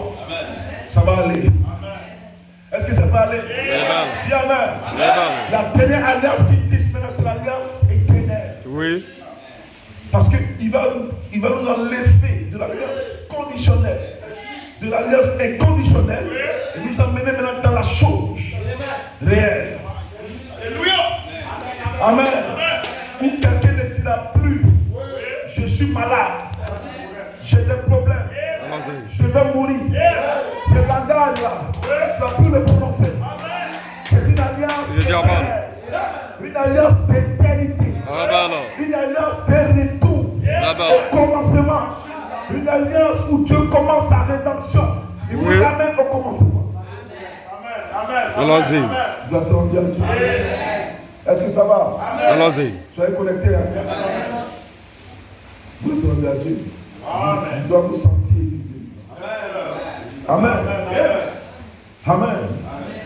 Ça va aller. Est-ce que ça va aller? Dis amen. La dernière alliance qui tisse maintenant, c'est l'alliance éternelle. Oui. Parce qu'il va nous enlever de l'alliance conditionnelle, de l'alliance inconditionnelle, et nous emmener maintenant dans la chose réelle. Amen. Où quelqu'un ne dira plus, je suis malade, j'ai des problèmes, je vais mourir. Ce langage là, tu vas plus le prononcer. C'est une alliance éternelle, une alliance d'éternité, une alliance de retour au commencement, une alliance où Dieu commence sa rédemption et vous ramène au commencement. Allons-y. Gloire à Dieu. Est-ce que ça va? Allons-y. Soyez connectés. Gloire à Dieu. Il doit vous sentir. Amen. Amen.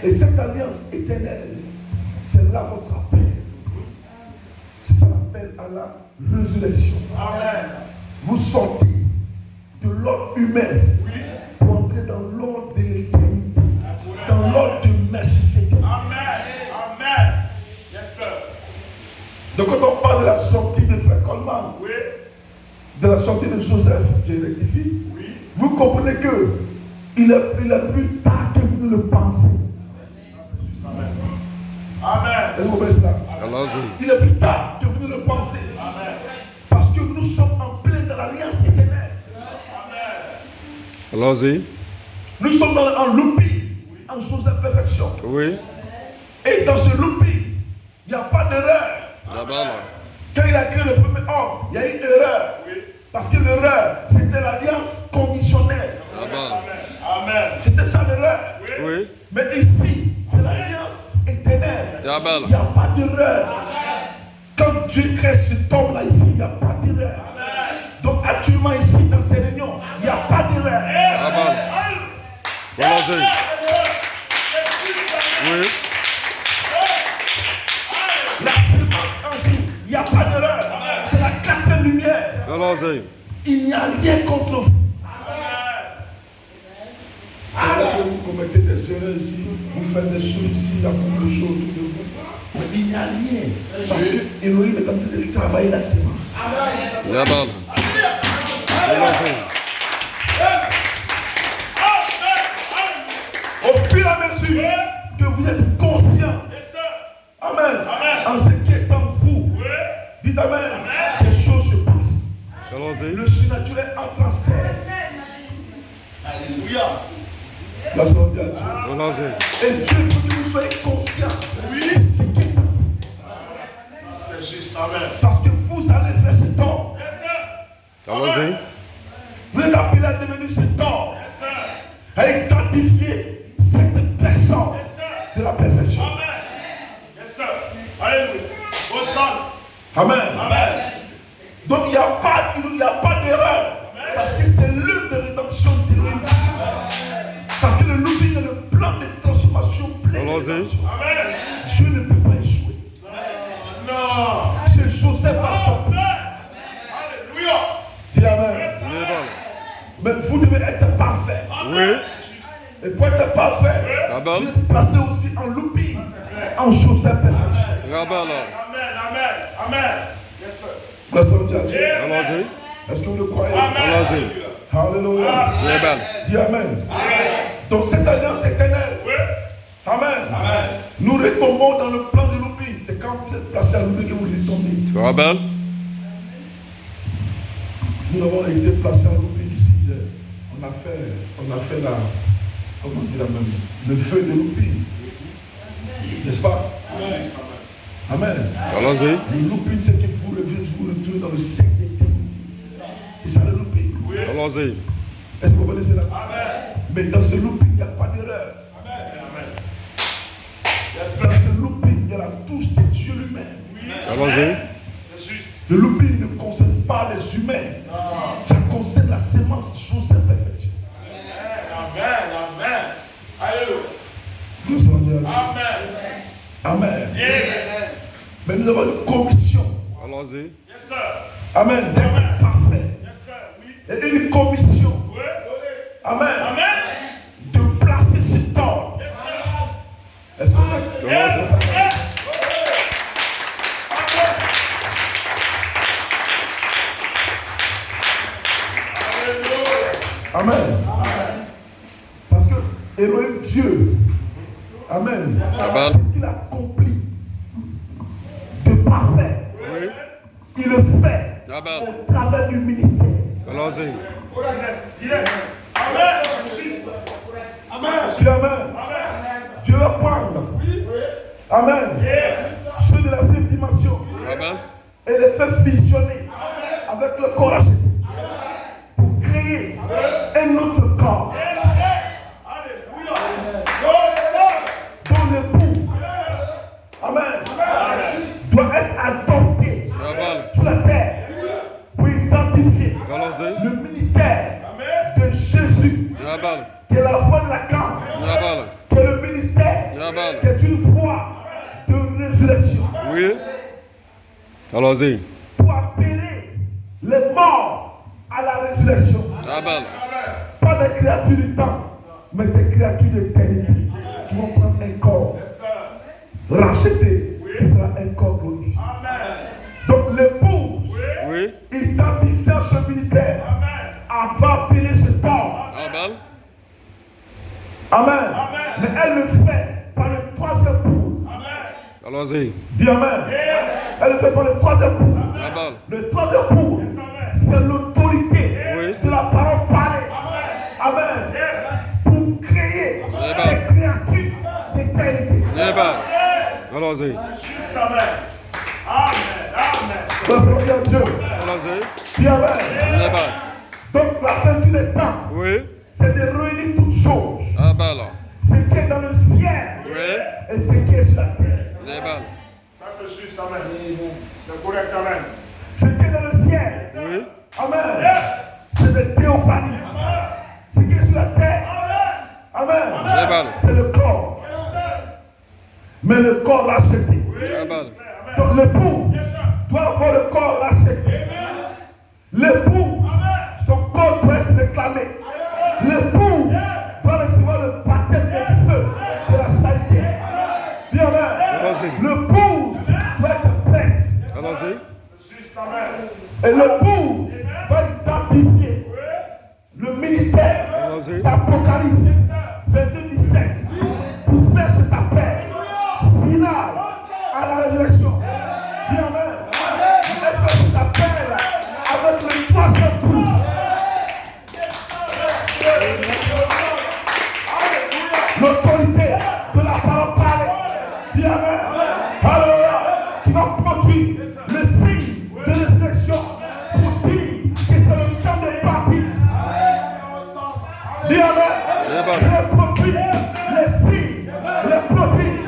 Et cette alliance éternelle, c'est là votre appel. C'est ça l'appel à la résurrection. vous sortez de l'ordre humain pour entrer dans l'ordre de l'éternité, dans l'ordre de Melchisédek. Amen. Yes, sir. Donc quand on parle de la sortie de Frère Coleman, de la sortie de Joseph, j'ai rectifié, vous comprenez que il est plus tard que vous ne le pensez. Amen. Est-ce que vous comprenez cela? Allons-y. Il est plus tard que vous ne le pensez. Parce que nous sommes en plein dans l'alliance éternelle. Allons-y. Nous sommes en looping, en chose de perfection. Oui. Et dans ce looping, il n'y a pas d'erreur. Là-bas, là. Quand il a créé le premier homme, il y a une erreur. Parce que l'erreur, c'était l'alliance conditionnelle. Là-bas, là. Amen. C'était ça l'erreur. Oui. Mais ici, c'est l'alliance éternelle. Là-bas, Il n'y là. a pas d'erreur. Quand Dieu crée cet homme-là ici, il n'y a pas d'erreur. Donc actuellement ici, dans ces réunions, il n'y a pas d'erreur. Là-bas, là. Allons-y. Oui. La sémence en vous, il n'y a pas d'erreur. C'est la quatrième lumière. Allons-y. Il n'y a rien contre vous. C'est là que vous commettez des erreurs ici, vous faites des choses ici, il y a beaucoup de choses autour de vous. Mais il n'y a rien. Parce que Elohim est en train de travailler la sémence. Là-bas, là. Allons-y. Au fur et à mesure que vous êtes conscient, amen, en ce qui est en vous, dites amen, des choses se passent. Allons-y. Le surnaturel entre en scène. Alléluia. La gloire de Dieu. Allons-y. Et Dieu veut que vous soyez conscients de ce qui est en vous. C'est juste. Amen. Parce que vous allez faire cet homme. Allons-y. Vous êtes appelé à devenir cet homme. À identifier cette personne de la perfection. Amen. Yes, sir. Alléluia. Au sang. Amen. Amen. Donc il n'y a pas d'erreur. Parce que c'est l'œuvre de rédemption de l'Église. Parce que le looping est le plan de transformation plein. Allons-y. Amen. Dieu ne peut pas échouer. Non. C'est Joseph à son plan. Alléluia. Dis amen. Là-bas, Mais vous devez être parfait. là. Oui. Et pour être parfait, Là-bas, vous là. êtes placé aussi en looping, en Joseph perfection. Là-bas, là. Amen. Amen. Yes, sir. La gloire de Dieu. Allons-y. Est-ce que vous le croyez? Allons-y. Alléluia. Là-bas, là. Dis amen. Donc cette alliance éternelle. Amen. Nous retombons dans le plan de looping. C'est quand vous êtes placé en looping que vous retombez. Là-bas, là. Nous avons été placés en looping ici. On a fait la, comment dire la même, le feu de looping. N'est-ce pas? Amen. Allons-y. Le looping, c'est que vous retournez dans le cercle d'éternité. C'est ça le looping. Allons-y. Est-ce que vous connaissez cela? Mais dans ce looping, il n'y a pas d'erreur. Dans ce looping, il y a la touche de Dieu lui-même. Allons-y. Le looping ne concerne pas les humains. Ça concerne la sémence, chose imperfection. Amen. Alléluia. Nous sommes Dieu. Amen. Amen. Mais nous avons une commission. Allons-y. Yes, sir. Amen. D'être parfait. Yes, sir. Oui. Et une commission. Oui. Amen. Amen. De placer cet ordre. Yes, sir. Est-ce que vous êtes Allons-y. Amen. Parce que Elohim Dieu, amen, Amen. ce qu'il a accompli de parfait, Oui. il le fait Là-bas, là. au travers du ministère. Allons-y. Dis amen. Dieu va prendre, amen, ceux de la 5e dimension Là-bas. et les faire fusionner avec le corps acheté pour créer un autre corps dont l'époux, amen, doit être adopté Là-bas, là. sur la terre pour identifier Allons-y. le ministère de Jésus, Là-bas, là. qui est la foi de la camp, Là-bas, là. qui est le ministère, Là-bas, là. qui est une foi de résurrection, Oui. Allons-y. pour appeler les morts résurrection. Amen. Pas des créatures du temps, mais des créatures d'éternité qui vont prendre un corps racheté, qui sera un corps glorifié. Donc l'épouse, Oui. identifiant ce ministère, va payer ce corps. Amen. Amen. Mais elle le fait par le troisième pouls. Allons-y. Dis Amen. Elle le fait par le troisième pouls. Amen. Le troisième pouls, c'est l'autorité Oui. de la parole parlée. Amen. Pour créer Amen. des créatures d'éternité. Amen. Allons-y. Juste Amen. Amen. Ça c'est bien Dieu. Allons-y. Dis Amen. Amen. Donc la fin du temps, Oui. c'est de réunir toutes choses. Amen. Ce qui est dans le ciel Oui. et ce qui est sur la terre. Amen. Ça c'est juste Amen. C'est correct Amen. Ce qui est dans le ciel. Oui. Amen. C'est le théophanie. Ce qui est sur la terre. Amen. Amen. C'est le corps. Mais le corps racheté. Amen. Donc l'époux doit avoir le corps racheté. L'époux, son corps doit être réclamé. L'époux doit recevoir le baptême de feu de la sainteté. Dis Amen. L'épouse doit être prête. Allons-y. Juste Amen. Et l'époux va identifier le ministère Allons-y. d'Apocalypse 22-17 pour faire cet appel final à la résurrection. Dis Amen. Elle fait cet appel avec le troisième coup. L'autorité de la parole parlée. Dis Amen. Alléluia. Qui va produire le signe de résurrection pour dire que c'est le temps de partir. Dis Amen. Les produits, les signes, les prodiges,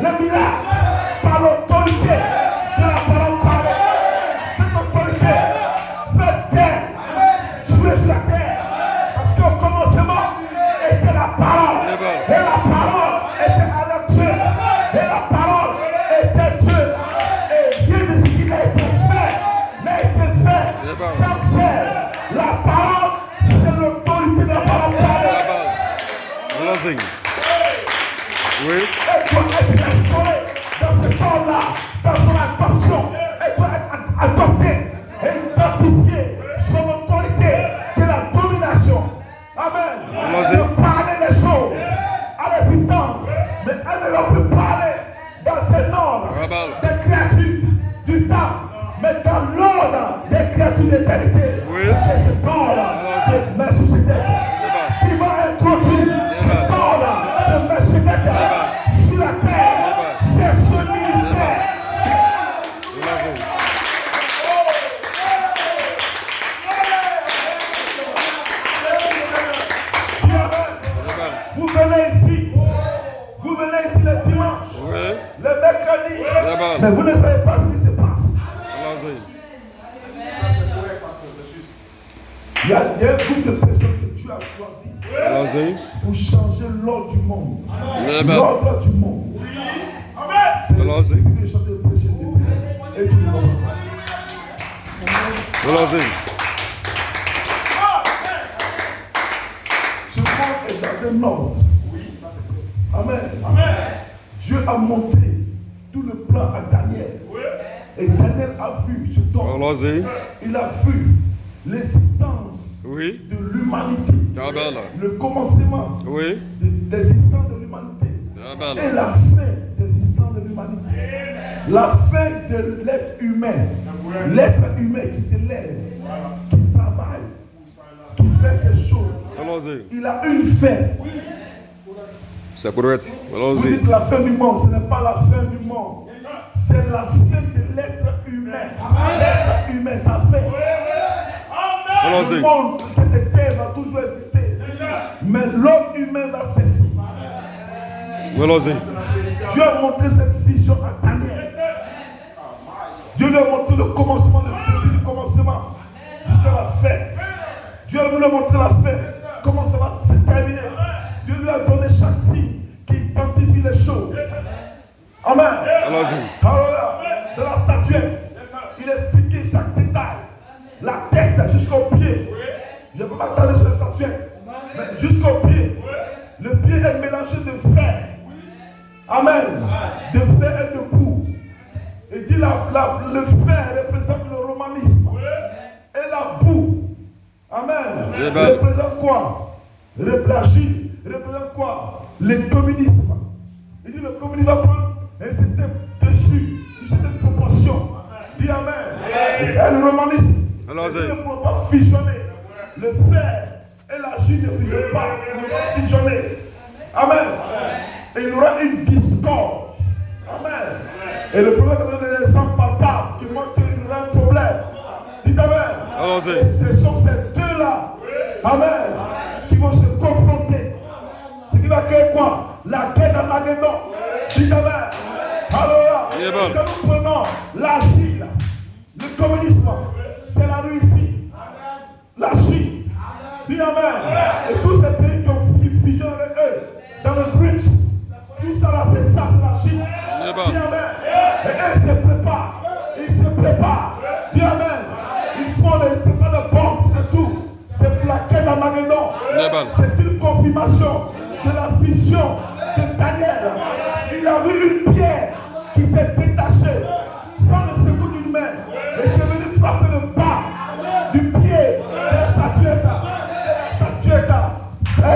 les miracles par l'autorité de la parole parlée. Cette autorité fait terre, jouer sur la terre. Parce qu'au commencement était la parole. Et la parole était avec Dieu. Et la parole était Dieu. Et rien de ce qui n'a été fait n'a été fait sans cesse. La parole, c'est l'autorité de la parole parlée. Allons-y. Oui. Elle doit être restaurée dans ce corps-là, dans son adoption. Elle doit être adoptée et identifier son autorité, qui est la domination. Amen. Allons-y. Elle peut parler les choses à l'existence, mais elle ne va plus parler dans cet ordre Amen. des créatures du temps, mais dans l'ordre des créatures d'éternité. Oui. C'est cet ordre de Melchizedek qui va introduire cet ordre de Melchizedek sur la terre. C'est ce ministère. Allons-y. Vous venez ici le dimanche, Oui. le mercredi, Amen. mais vous ne savez pas ce qui se passe. Allons-y. Il y a un groupe de personnes que Dieu a choisi Allons-y. pour changer l'ordre du monde. Amen. L'ordre du monde. Allons-y. C'est ce que je chantais prêcher depuis. Et tu le vois. Allons-y. Ce monde est dans un ordre. Amen. Dieu a montré tout le plan à Daniel. Et Daniel a vu ce temps. Allons-y. Il a vu l'existence Oui. de l'humanité. Amen. Le commencement Oui. de l'existence de l'humanité. Et Amen. la fin de l'existence de l'humanité. La fin de l'être humain. L'être humain qui se lève, qui travaille, qui fait ses choses. Allons-y. Il a une fin. C'est correct. Vous Allons-y. dites la fin du monde, ce n'est pas la fin du monde. C'est la fin de l'être humain. L'être humain, ça fait. Le Allons-y. monde, cette terre va toujours exister. Mais l'homme humain va cesser. Allons-y. Dieu a montré cette vision à Daniel. Dieu lui a montré le commencement, le début du commencement, jusqu'à la fin. Dieu lui a montré la fin, comment ça va se terminer. Dieu lui a donné chaque signe qui identifie les choses. Amen. Allons-y. Alléluia. De la statuette, il expliquait chaque détail. La tête jusqu'au pied. m'attarder sur la statuette. Mais jusqu'au pied. Le pied est mélangé de fer. Amen. De fer et de boue. Il dit le fer représente le romanisme. Et la boue. Amen. Représente quoi? L'argile représente quoi? Le communisme. Il dit le communisme va prendre un certain dessus, une certaine proportion. Dis amen. Et le romanisme ne pourra pas fusionner. Le fer et l'argile ne fusionnent pas. Ils ne vont pas fusionner. Amen. Et il y aura une discorde. Amen. Et le problème est des exemples palpables qui montrent qu'il y aura un problème. Dis amen. Et ce sont ces deux-là. Amen. Qui vont se confronter. Ce qui va créer quoi? La guerre d'Armageddon. Dis amen. Alors, quand nous prenons l'argile, le communisme, c'est la Russie. La Chine. Dis amen. Et tous ces pays qui ont fusionné avec eux dans le BRICS. Tout ça là, c'est ça, c'est la Chine. Dis amen. Et eux se préparent. Ils se préparent. Dis amen. Ils préparent le bombe et tout. C'est pour la guerre d'Armageddon. C'est une confirmation de la vision de Daniel. Il a vu une pierre qui s'est détachée sans le secours d'une main et qui est venue frapper le bas du pied de la statuette. Et la statuette a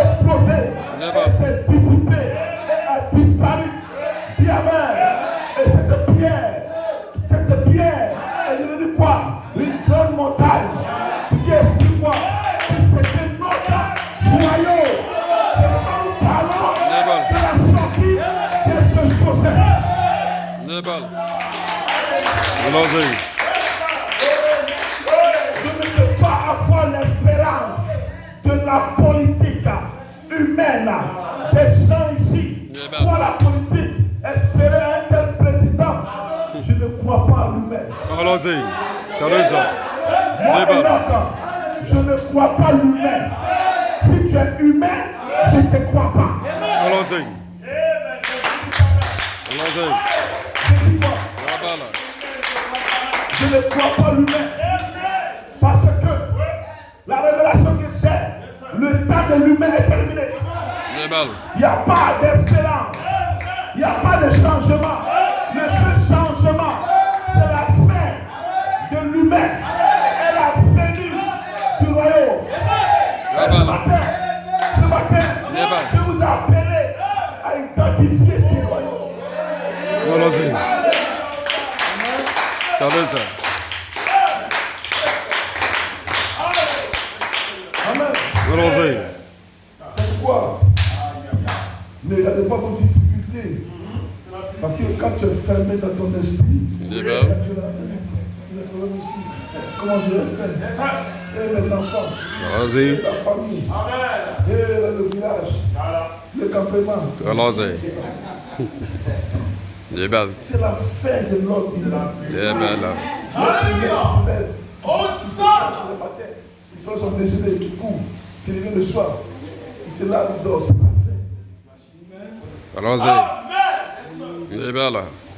explosé, elle s'est dissipée et a disparu. Dis amen. Et cette pierre est devenue quoi? Une grande montagne. Ce qui explique quoi? Que c'était notre royaume. Nous parlons de la sortie de ce Joseph. Je ne peux pas avoir l'espérance de la politique humaine des gens ici. Pour la politique, espérer un tel président, je ne crois pas à l'humain. Moi, je ne crois pas à l'humain. Si tu es humain, je ne te crois pas. Je ne crois pas l'humain. Parce que la révélation que j'ai, le temps de l'humain est terminé. Il n'y a pas d'espérance. Il n'y a pas de changement. Le seul changement, c'est la fin de l'humain et la venue du royaume. Et ce matin, je vous ai appelé à identifier ces royaumes. Amen. C'est pourquoi ne regardez pas vos difficultés. Parce que quand tu es fermé dans ton esprit, tu as des problèmes aussi. Comment je vais faire? Et mes enfants, et la famille, et le village, le campement. C'est la fin de l'ordre. Il fait son déjeuner, qui court, qui revient le soir. C'est là qu'il dort.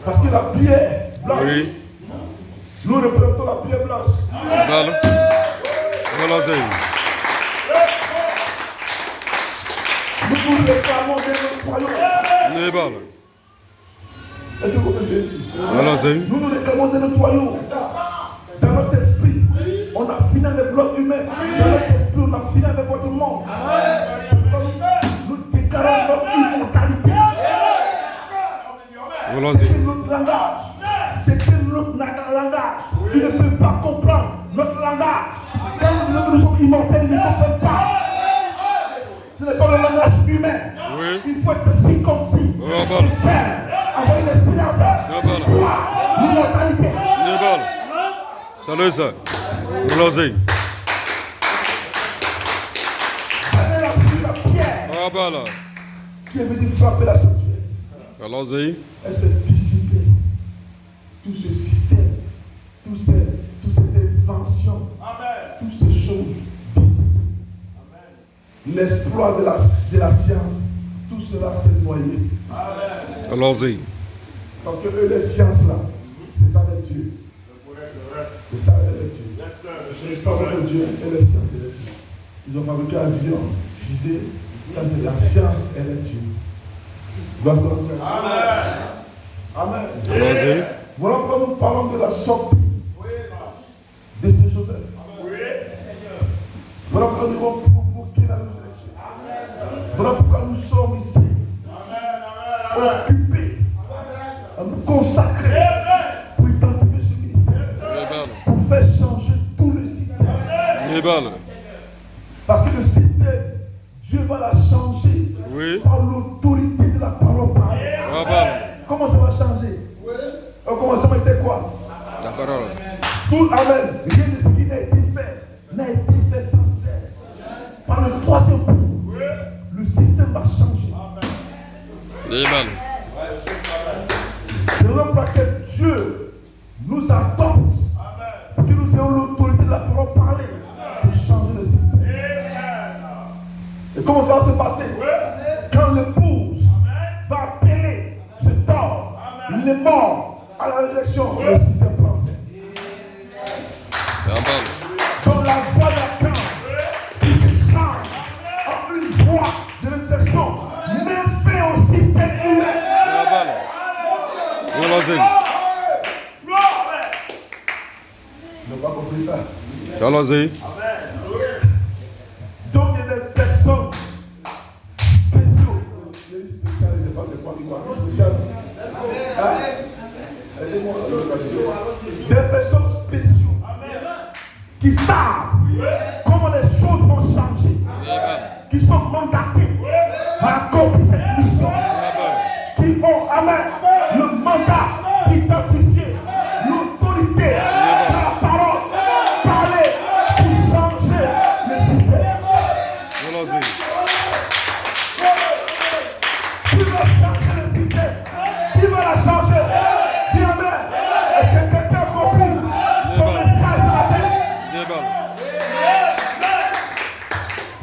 Parce que la pierre blanche, nous représentons la pierre blanche. Nous nous réclamons de notre royaume. Est-ce que vous pouvez dire? Nous nous réclamons de notre royaume. Dans notre esprit, on a fini avec l'ordre humain. Dans notre esprit, on a fini avec votre monde. Nous déclarons notre immortalité. C'est notre langage. C'est notre langage. Ils ne peuvent pas comprendre notre langage. Quand nous disons que nous sommes immortels, ils ne comprennent pas. Ce n'est pas le langage humain. Il faut être circoncis. Avoir une expérience. L'immortalité. Salut ça. La pierre qui est venue frapper la statuette. Elle s'est dissipée. Tout ce système, toute cette invention, toutes ces choses dissipées. L'exploit de la science, tout cela s'est noyé. Allons-y. Parce que eux, les sciences là, c'est ça les dieux. C'est ça les dieux. L'histoire de Dieu et les sciences et les dieux. Ils ont fabriqué un avion, fusée. La science, elle est Dieu. Gloire à Dieu. Amen. Allons-y. Voilà pourquoi nous parlons de la sortie de ces Joseph. Voilà pourquoi nous devons provoquer la résurrection. Voilà pourquoi nous sommes ici. Occupés à nous consacrer pour identifier ce ministère. Pour faire changer tout le système. Parce que le système, Dieu va la changer par l'autorité de la parole parlée. Comment ça va changer? Comment ça va être quoi? La parole. Tout, amen. Rien de ce qui n'a été fait n'a été fait sans cesse. Par le troisième coup, le système va changer. Amen. C'est là pour laquelle Dieu nous adopte pour que nous ayons l'autorité de la parole parlée pour changer le système. Et comment ça va se passer? Quand l'épouse va appeler cet homme, il est mort à la résurrection, le système prend fin. Donc la voix d'Akan qui se change en une voix de résurrection met fin au système humain. Allons-y. Ils n'ont pas compris ça. Allons-y. Donc il y a des personnes spéciaux. Il y a des spéciales, je ne sais pas c'est quoi qui voit. Spécial. Des personnes spéciaux qui savent comment les choses vont changer, qui sont mandatés à accomplir cette mission, qui ont, amen, le mandat d'identifier l'autorité de la parole parler pour changer le système. Allons-y. Qui va changer le système? Qui va la changer? Dis amen. Est-ce que quelqu'un a compris son message ce matin?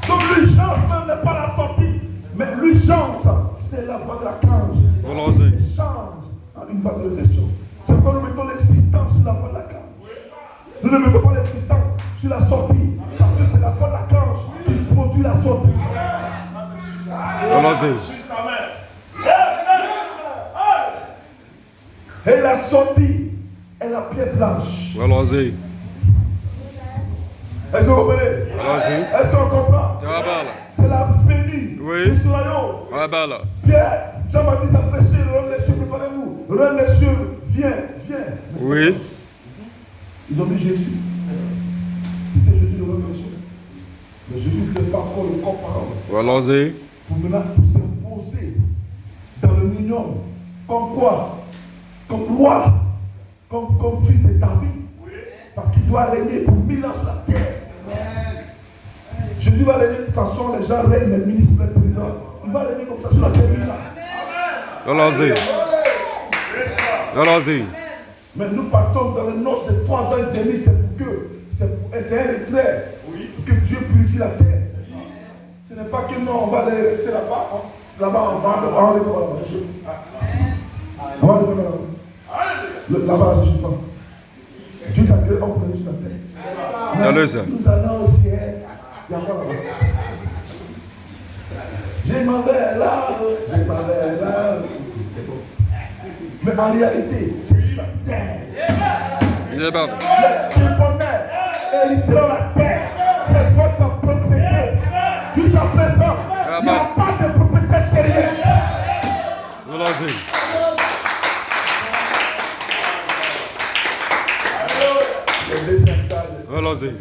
Donc l'urgence même n'est pas la sortie, mais l'urgence, c'est la voie de la cage. Allons-y. Qui change en une phase de gestion. C'est pourquoi nous mettons l'existence sur la voie de la cage. Nous ne mettons pas l'existence sur la sortie, parce que c'est la voie de la cage qui produit la sortie. Allons-y. Et la sortie est la pierre blanche. Allons-y. Est-ce que vous comprenez? Allons-y. Est-ce qu'on comprend? C'est la venue du royaume. Pierre, Jean-Baptiste a prêché, le roi des cieux, préparez-vous. Le roi des cieux, viens. Oui. Ils ont mis Jésus. C'était Jésus le roi des cieux. Mais Jésus n'était pas encore le corps parole. Allons-y. Pour maintenant s'imposer dans le million. Comme quoi? Comme roi. Comme fils de David. Parce qu'il doit régner pour 1000 ans sur la terre. Jésus va régner de toute façon, les gens règnent, les ministres, les présidents. Il va régner comme ça sur la terre 1000 ans. Allons-y. Allons-y. Mais nous partons dans les noces de 3 ans et demi, c'est pour que, c'est un retrait, pour que Dieu purifie la terre. Ce n'est pas que non, on va aller rester là-bas. Là-bas, on va aller voir là-bas. On va aller voir là-bas. Là-bas, je ne sais pas. Dieu t'a créé homme pour sur la terre. Nous allons au ciel. Il y a quoi là-bas? Je m'en vais là. Mais en réalité, c'est sur la terre. Les bonheurs hériteront la terre. C'est votre propriété. Jusqu'à présent, il n'y a pas de propriété terrienne. Allons-y. Allons-y.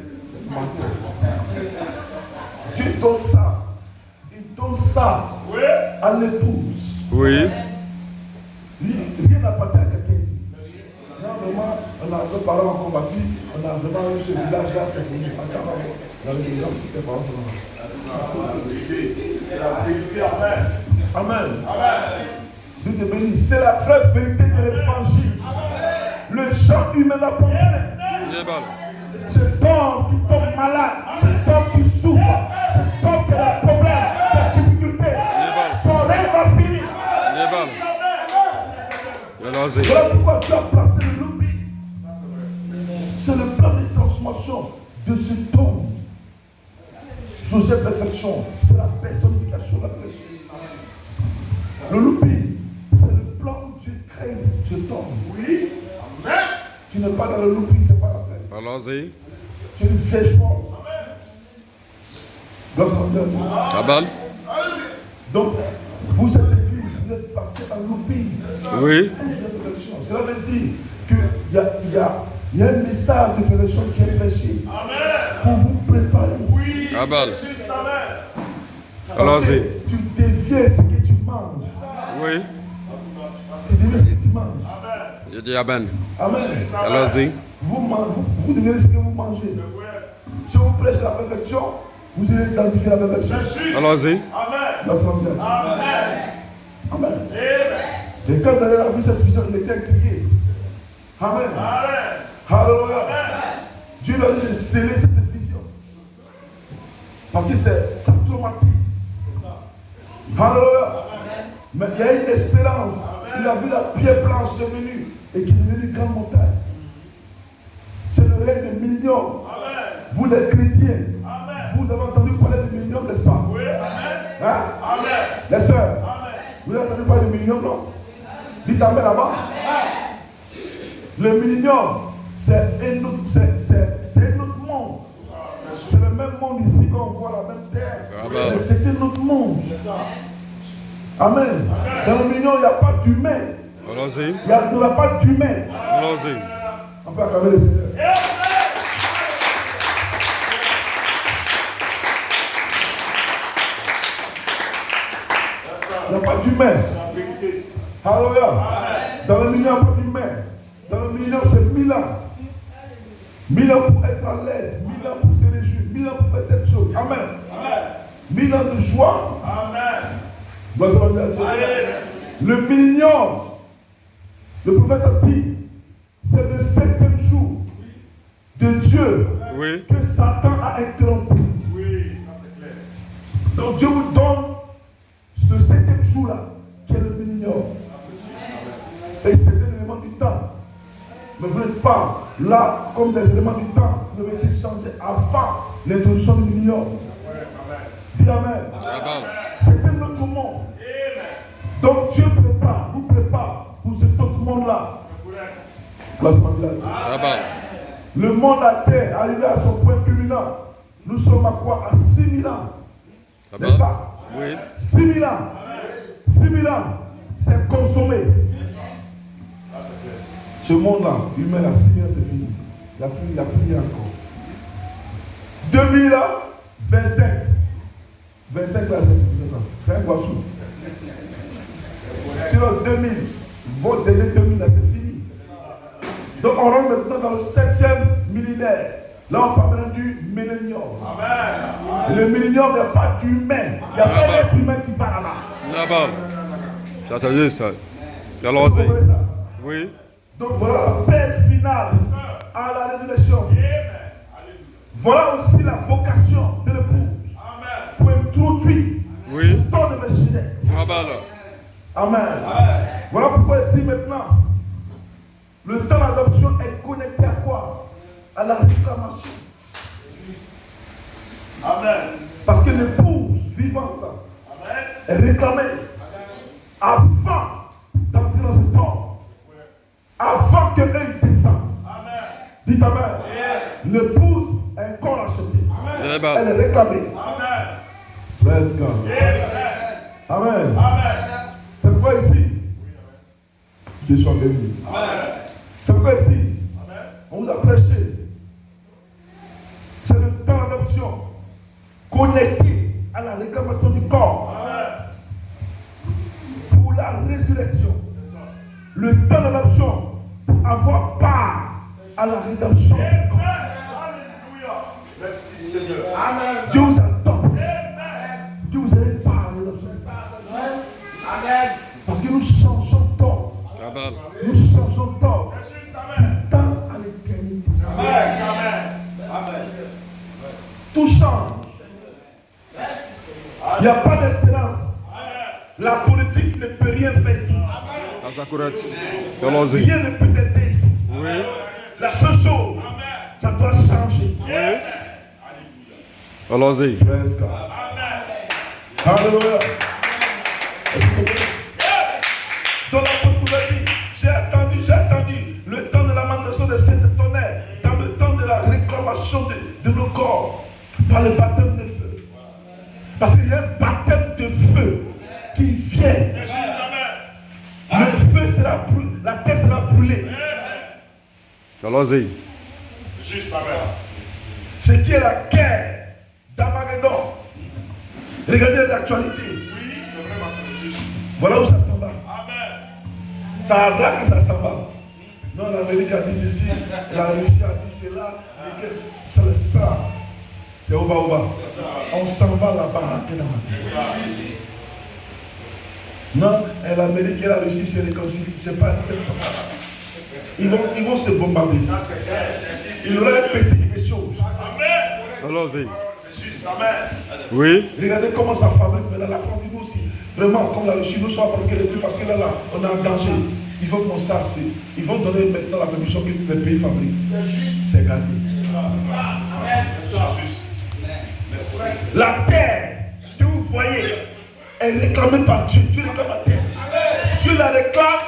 Dieu donne ça. Il donne ça à l'épouse. Oui. Rien n'appartient à quelqu'un ici. Normalement, on a deux parents en combattu, on a vraiment eu ce village-là, c'est connu. Dans les gens qui étaient parents, c'est la vérité. Amen. Dieu te bénit. C'est la vraie vérité de l'évangile. Le genre humain n'a pas fait. Cet homme qui tombe malade, cet homme qui souffre, cet homme qui a des problèmes, des difficultés, son rêve va finir. Voilà pourquoi Dieu a placé le lobby. C'est le plan de transformation de cet homme. Joseph Perfection, c'est la personnification de la perfection. Le looping, c'est le plan où Dieu crée cet homme. Oui. Amen. Tu n'es pas dans le looping, c'est pas la peine. Allons-y. Tu es une vieille forme. Amen. Amen. Donc, vous êtes l'église, vous êtes passé en looping. Oui. Cela veut dire qu'il y a un message de perfection qui est prêché. Pour vous préparer. Oui. Amen. Parce que tu deviens ce que tu manges. Oui. Tu deviens ce que tu manges. Je dis Amen. Amen. Allons-y. Vous devenez ce que vous mangez. Si vous prêchez la perfection, vous allez identifier la perfection. Allons-y. Amen. Amen. Et quand vous avez vu cette vision, il était intrigué. Amen. Alléluia. Dieu lui a dit de sceller cette vision. Parce que ça traumatise. Alléluia. Mais il y a une espérance. Il a vu la pierre blanche devenue et qui est devenue une grande montagne. C'est le règne des millions. Vous les chrétiens, vous avez entendu parler de millions, n'est-ce pas? Oui. Hein? Les sœurs, vous avez entendu parler de millions, non? Dites Amen là-bas. Le million, c'est un autre monde. C'est le même monde ici qu'on voit la même terre. Mais c'est un autre monde. Amen. Dans le million, il n'y a pas d'humain. Allons-y. Il n'y a pas d'humain. Allons-y. On peut acclamer le Seigneur. Il n'y a pas d'humain. Alléluia. Dans le million, il n'y a pas d'humain. Dans le million, c'est 1000 ans. 1000 ans pour être à l'aise. 1000 ans pour se réjouir. 1000 ans pour faire telle chose. Amen. 1000 ans de joie. Amen. Le million, le prophète a dit, c'est le 7e jour de Dieu que Satan a interrompu. Oui, ça c'est clair. Donc Dieu vous donne ce 7e jour-là, qui est le million. Et c'est un élément du temps. Mais vous n'êtes pas là comme des éléments du temps. Vous avez été changés avant l'introduction du million. Dis Amen. C'est un autre monde. Donc Dieu vous prépare pour cet autre monde-là. Le monde à terre, arrivé à son point culminant, nous sommes à quoi? À 6000 ans. N'est-ce pas? Oui. 6000 ans. 6000 ans, c'est consommé. Ce monde-là, humain à 6 000 c'est fini. Il n'y a plus rien encore. 2000 ans, 25. 25 là, c'est un gossou. Sinon 2000, votre délai 2000 là, c'est fini. Donc on rentre maintenant dans le 7e millénaire. Là on parle maintenant du millénium. Amen. Le millénium, il n'y a pas d'humain. Il n'y a pas d'être humain qui va là-bas. Là-bas. Ça, ça y est, ça. Allons-y. Oui. Donc voilà la paix finale à la résurrection. Voilà aussi la vocation de l'épouse. Pour introduire ce temps de Messie. Amen. Voilà pourquoi ici maintenant, le temps d'adoption est connecté à quoi? À la réclamation. Amen. Parce que l'épouse vivante est réclamée avant d'entrer dans ce temps. Avant que l'œil descende. Dites Amen. L'épouse est un corps acheté. Elle est réclamée. Praise God. Amen. C'est pourquoi ici, Dieu soit béni. C'est pourquoi ici, on vous a prêché. C'est le temps d'adoption connecté à la réclamation du corps. Pour la résurrection. Le temps d'adoption pour avoir part à la rédemption du corps. Merci Seigneur. Amen. Dieu vous adopte. Dieu vous avez part à la rédemption du corps. Amen. Parce que nous changeons de corps. Nous changeons de corps. Du temps à l'éternité. Amen. Tout change. Il n'y a pas d'espérance. La politique ne peut rien faire ici. Rien ne peut t'aider ici. La seule chose, ça doit changer. Allons-y. Praise God. Alléluia. Dans l'apôtre nous a dit, j'ai attendu le temps de la lamentation de cette tonnerre, dans le temps de la réclamation de nos corps, par le baptême de feu. Parce qu'il y a un baptême de feu qui vient. Le feu sera brûlé, la terre sera brûlée. Allons-y. Ce qui est la guerre d'Armageddon. Regardez les actualités. Voilà où ça s'en va. Ça arrache que ça s'en va. Non, l'Amérique a dit ceci, la Russie a dit cela, c'est ça. C'est Oba. On s'en va là-bas, rentrer dans la terre. Non, et l'Amérique et la Russie se réconcilient. C'est pas. Ils vont se bombarder. Il aurait pété quelque chose. Allons-y. Amen. Oui. Regardez comment ça fabrique maintenant la France, nous aussi. Vraiment, comme la Russie, nous sommes fabriqués les trucs parce que là, on est en danger. Ils vont commencer à se. Ils vont donner maintenant la permission que les pays fabriquent. C'est juste. C'est gagné. La terre que vous voyez est réclamée par Dieu. Dieu réclame la terre. Dieu la réclame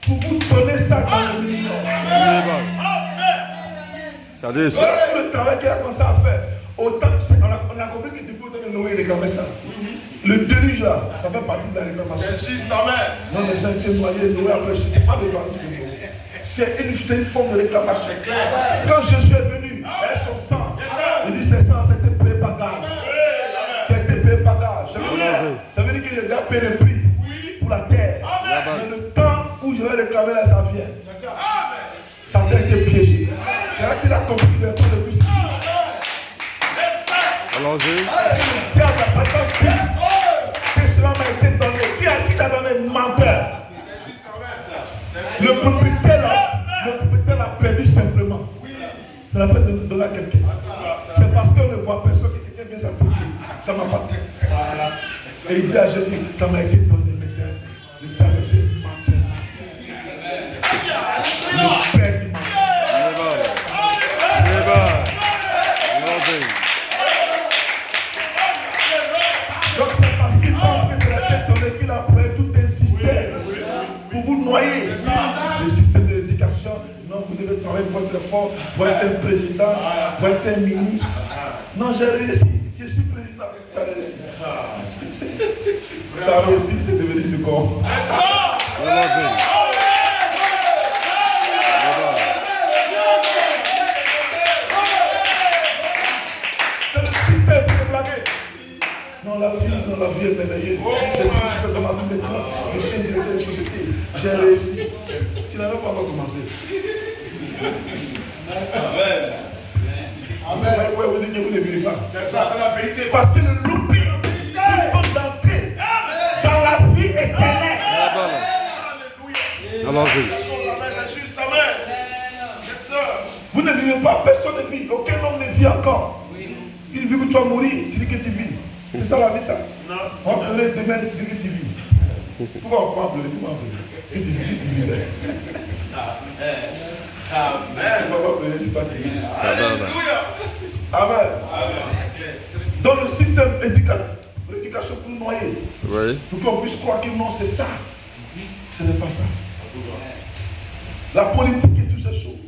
pour vous donner ça dans le milieu. Ça dit ça. Voilà le travail qu'il a commencé à faire. Autant, on a compris que depuis le temps de Noé, il réclamait ça. Le déluge là, ça fait partie de la réclamation. C'est juste, amen. Non, les gens qui ont noyé Noé après, ce n'est pas le droit de Noé. C'est une forme de réclamation. C'est clair. Quand Jésus est venu, avec son sang, il dit c'est sang, c'était payé par gage. C'était payé par gage. Ça veut dire que le gars paye le prix pour la terre. Mais le temps où je vais réclamer là, ça vient. Ça a été piégé. C'est là qu'il a compris le temps de plus. Allons-y. Que cela m'a été donné. Qui t'a donné menteur? Le propriétaire l'a perdu simplement. Ça n'a pas donné à quelqu'un. C'est parce qu'on ne voit personne que quelqu'un vient s'approcher. Ça m'a pas fait. Et il dit à Jésus, ça m'a été donné, mais c'est le temps de menteur. Le père du menteur. Donc c'est parce qu'il pense que c'est la tête donnée qu'il a pris tout un système pour vous noyer. Le système d'éducation, non, vous devez travailler pour être fort, pour être un président, pour être un ministre. Non, j'ai réussi, je suis président, tu as réussi. Tu as réussi, c'est devenu ce corps. C'est ça! C'est le système pour te blaguer. Non, la vie est merveilleuse. J'ai tout fait dans ma vie maintenant. Je suis un directeur de société. J'ai réussi. Tu n'avais pas encore commencé. Amen. Amen. Ouais, vous ne vivez pas. C'est ça, c'est la vérité. Parce que le loupé nous donne d'entrer dans la vie éternelle. Allons-y. C'est juste, amen. Vous ne vivez pas, personne ne vit. Aucun homme ne vit encore. Il vit que tu vas mourir, tu dis que tu vis. C'est ça la vie, ça? Non. On va pleurer demain, tu dis que tu vis. Pourquoi on va pleurer? Pourquoi on va pleurer? Tu dis que tu vis. Amen. On va pleurer si pas tu vis. Amen. Dans le système éducatif, l'éducation pour nous noyer. Oui. Pour qu'on puisse croire que non, c'est ça. Ce n'est pas ça. La politique et toutes ces choses.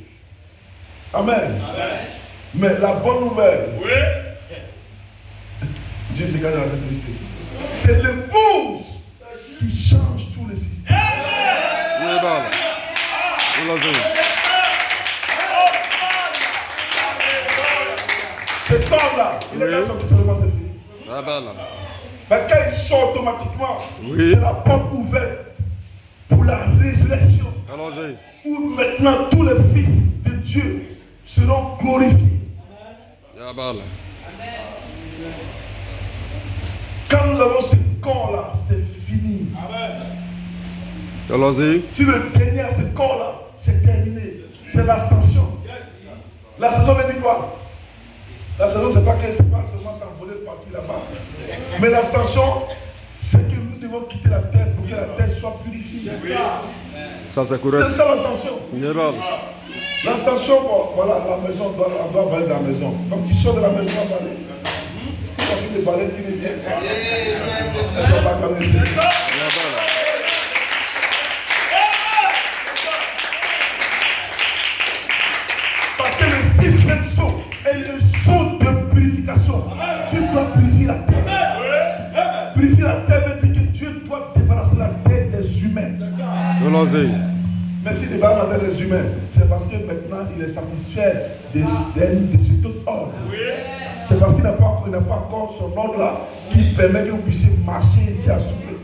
Amen. Mais la bonne nouvelle. Oui. Dieu s'est gardé dans la simplicité. C'est l'épouse qui change tout le système. Cet homme-là, il est dans son seulement, c'est fini. Mais quand il sort automatiquement, c'est la porte ouverte pour la résurrection. Où maintenant tous les fils de Dieu seront glorifiés. Quand nous avons ce corps-là, c'est fini. Allons-y. Si le dernier a ce corps-là, c'est terminé. C'est l'ascension. L'ascension veut dire quoi? L'ascension, c'est pas seulement s'envoler partir là-bas. Mais l'ascension, c'est que nous devons quitter la terre pour que la terre soit purifiée. Ça, c'est correct. C'est ça l'ascension. L'ascension, bon, voilà, la maison, on doit aller dans la maison. Comme tu sors de la maison, on va aller. envie de parler, tu ne viens pas. Elles sont pas comme les autres. Parce que le sixième saut est le saut de purification. Tu dois purifier la terre. Purifier la terre veut dire que Dieu doit débarrasser la terre des humains. Mais s'il débarrasse la terre des humains, c'est parce que maintenant il est satisfait des tout ordres. C'est parce qu'il n'a pas encore son ordre là qui permet que vous puissiez marcher ici à souffler.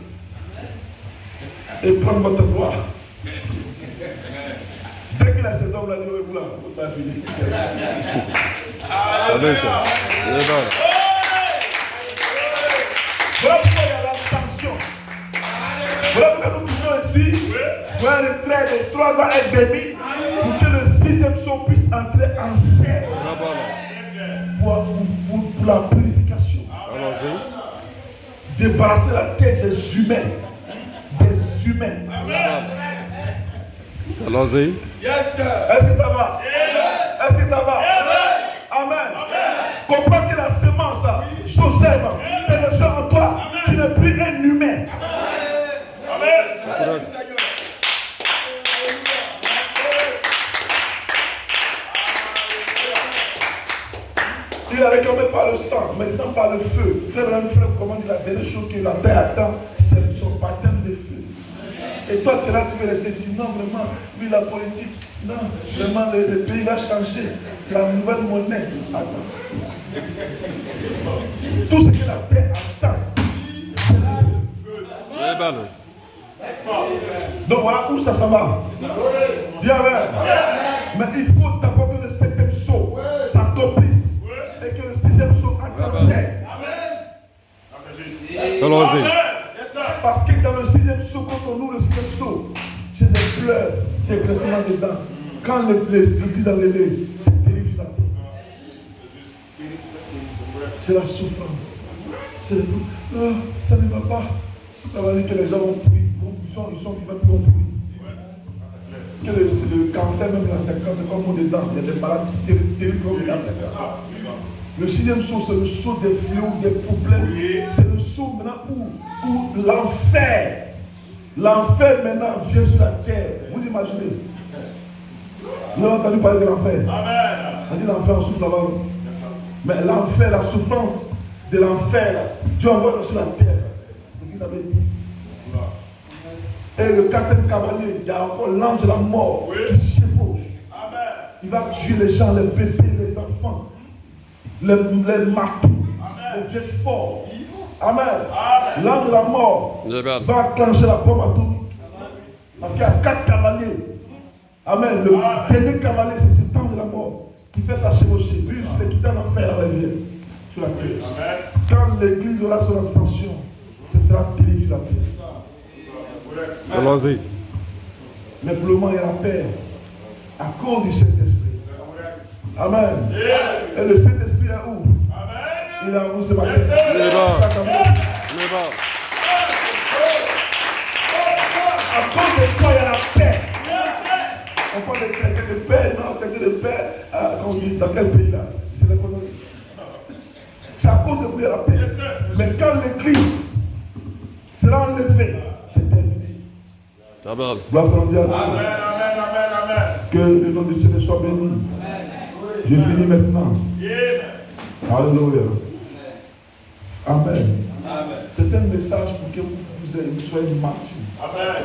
Et prendre votre gloire. Dès qu'il a ces hommes-là, il vous là, vous n'avez pas fini. Ça va ça. Voilà pourquoi il y a la sanction. Voilà pourquoi nous pouvons ici pour un retrait de 3 ans et demi pour que le sixième saut puisse entrer en scène pour la purification. Débarrasser la tête des humains. Des humains. Allons-y. Yes, sir. Est-ce que ça va? Est-ce que ça va? Amen. Comprends que la semence, Joseph, est le genre en toi qui n'est plus un humain. Amen. Il a réclamé par le sang, maintenant par le feu. Frère, comment dit la dernière chose que la terre attend, c'est son baptême de feu. Et toi, tu es là, tu veux laisser ici. Non, vraiment, oui, la politique, non, vraiment, le pays va changer. La nouvelle monnaie. Attends. Tout ce que la terre attend, c'est le feu. Donc voilà où ça va. Bien, mais il faut d'abord que le septième saut s'accomplisse et que le sixième saut entre en scène. Allons-y. Parce que dans le sixième saut, quand on ouvre le sixième saut, c'est des pleurs, des graissements dedans. Quand l'église a levé, c'est terrible sur la terre. C'est la souffrance. C'est le oh, ça ne va pas. Ça va dire que les gens vont pourrir. Ils sont vivants plus pourris. Parce que le cancer, même là, c'est comme on est dedans. Il y a des malades terribles qui regardent ça. Le sixième saut, c'est le saut des fléaux, des problèmes. C'est le saut maintenant où l'enfer maintenant vient sur la terre. Vous imaginez? Vous avez entendu parler de l'enfer? On dit l'enfer, on souffle là-bas. Mais l'enfer, la souffrance de l'enfer, Dieu envoie sur la terre. C'est ce qu'il avait dit. Et le quatrième cavalier, il y a encore l'ange de la mort qui chevauche. Il va tuer les gens, les bébés, les enfants, les marteaux, les vieux forts. Amen. L'ange de la mort va enclencher la bombe atomique. Parce qu'il y a 4 cavaliers. Amen. Le dernier cavalier, c'est ce temps de la mort qui fait sa chevaucher. Puis il est quitté en enfer avec lui sur la terre. Quand l'église aura son ascension, ce sera terrible sur la terre. Allons-y. Mais pour le moment, il y a la paix à cause du Saint-Esprit. Amen. Et le Saint-Esprit est où? Il est où ce matin? Il est bon. À cause de toi, il y a la paix. On parle de traité de paix. Non, traité de paix. Dans quel pays là? C'est l'économie. C'est à cause de vous, il y a la paix. Mais quand l'église sera enlevée, c'est terminé. Amen. Gloire soit à Dieu. Amen. Que le nom du Seigneur soit béni. Je finis maintenant. Alléluia. Amen. C'est un message pour que vous soyez matures.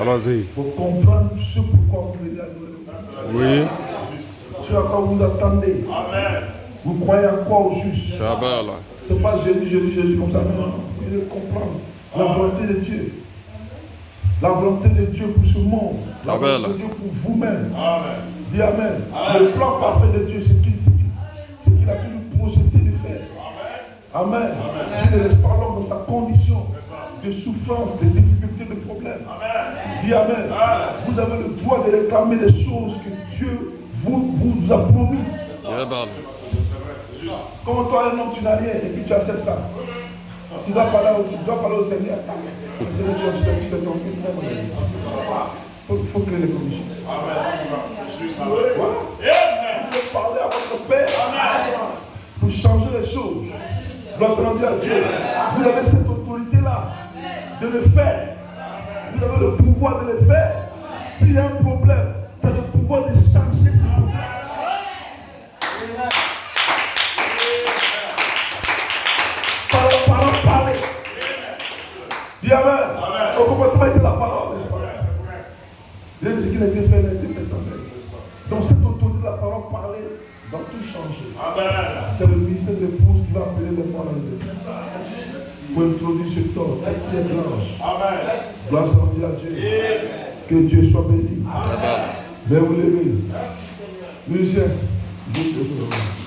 Allons-y. Pour comprendre ce pourquoi vous venez à nous. Oui. Ce à quoi vous attendez. Vous croyez en quoi au juste. C'est pas Jésus comme ça. Non. Vous devez comprendre la volonté de Dieu. La volonté de Dieu pour ce monde. La volonté de Dieu pour vous-même. Dis Amen. Le plan parfait de Dieu, c'est qu'il a toujours projeté de faire. Amen. Dieu ne laisse pas l'homme dans sa condition de souffrance, de difficultés, de problèmes. Dis Amen. Vous avez le droit de réclamer les choses que Dieu vous a promis. Comme toi, un homme, tu n'as rien et puis tu acceptes ça. Tu dois parler au Seigneur. Le Seigneur, tu te trompes. Il faut créer les conditions. Voilà. Vous devez parler à votre Père pour changer les choses. Gloire soit rendue à Dieu. Vous avez cette autorité-là de le faire. Vous avez le pouvoir de le faire. S'il y a un problème, tu as le pouvoir de changer ce problème. Parler. Dis Amen. Au commencement était la parole, n'est-ce pas? Il y a des choses qui n'étaient fait sans faire. Donc cette autorité de la parole parler va tout changer. C'est le ministère de l'épouse qui va appeler les mois dans le désert. Pour introduire ce temps, cette pierre blanche. Gloire soit rendue à Dieu. Que Dieu soit béni. Veuillez vous lever. Musicien, Dieu te bénisse.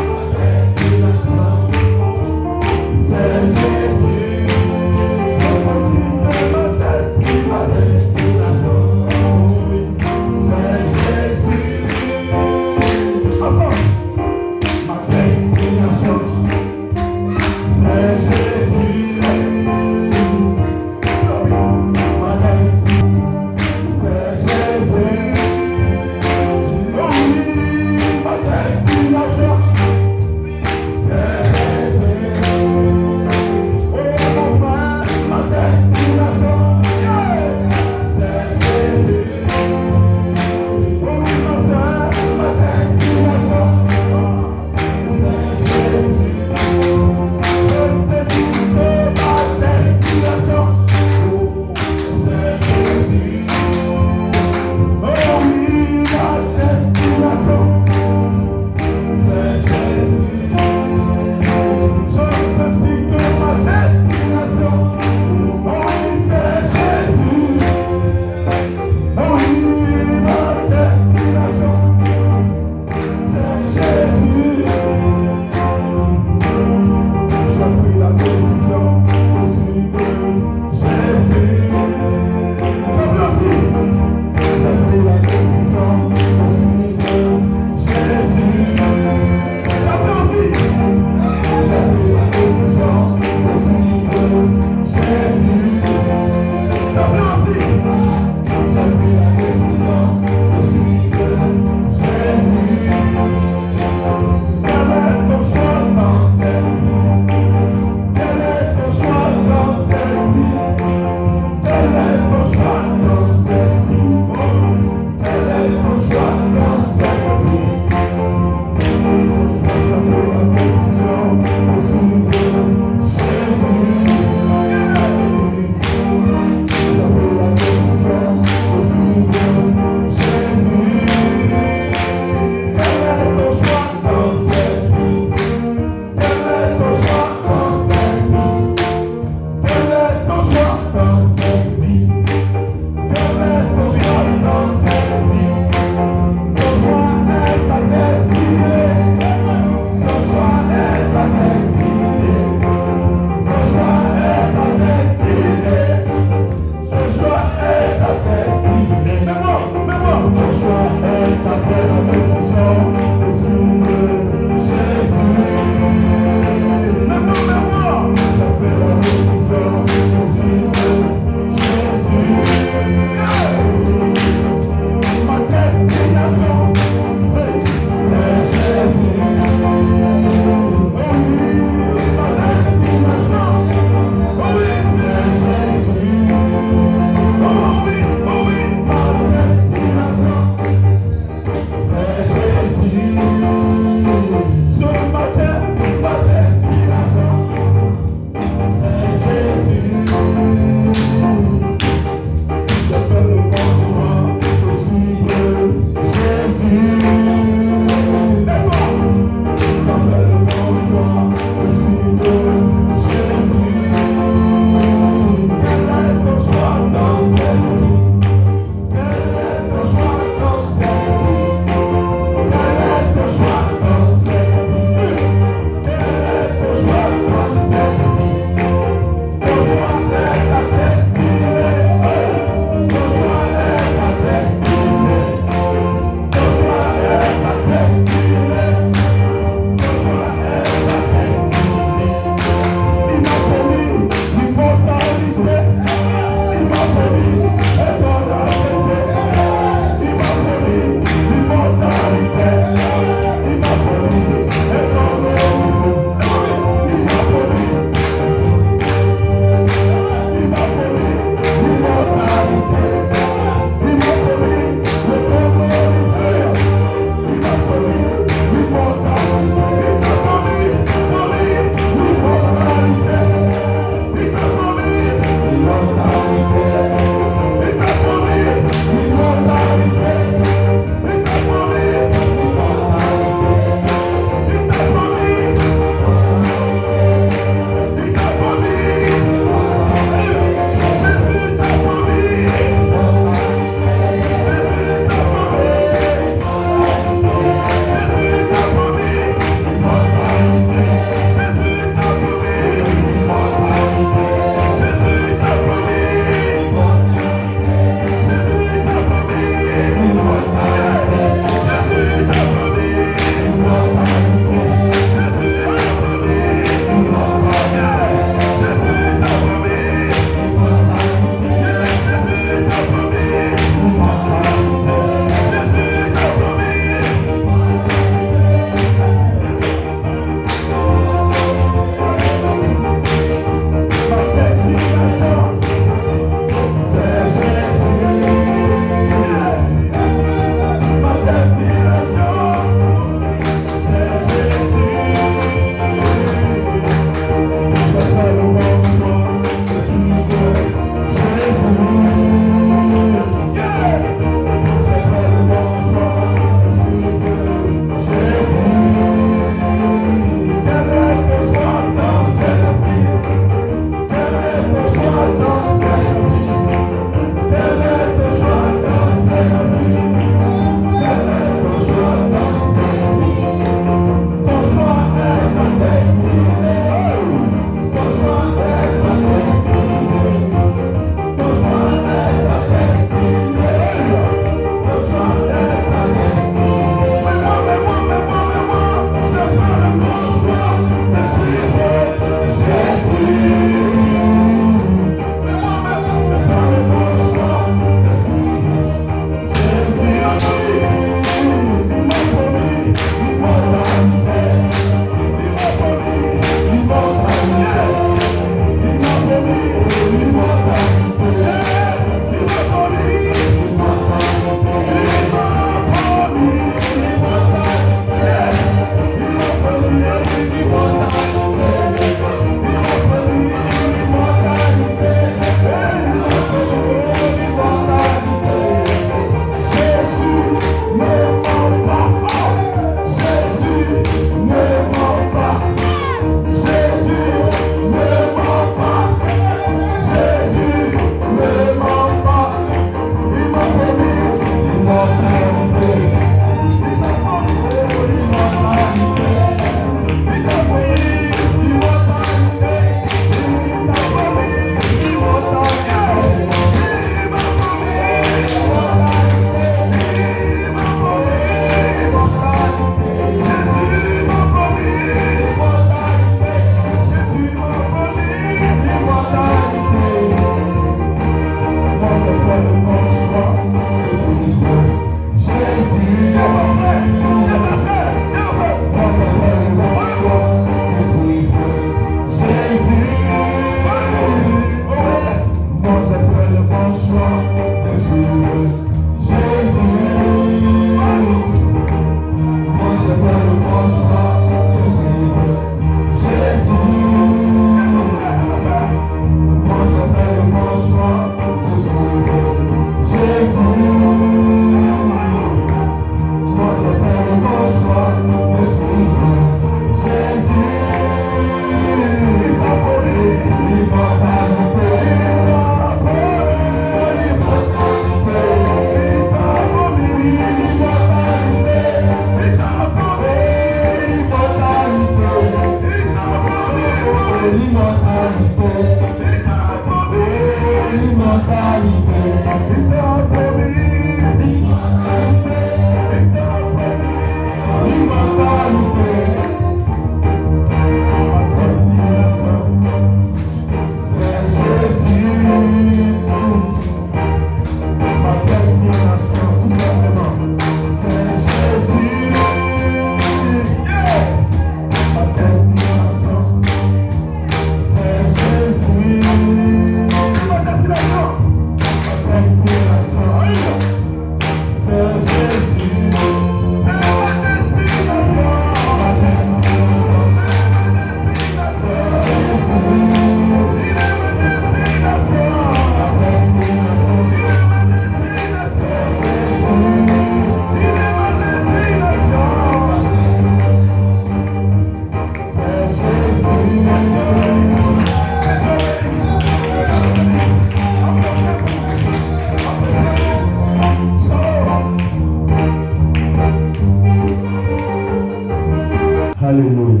Alléluia.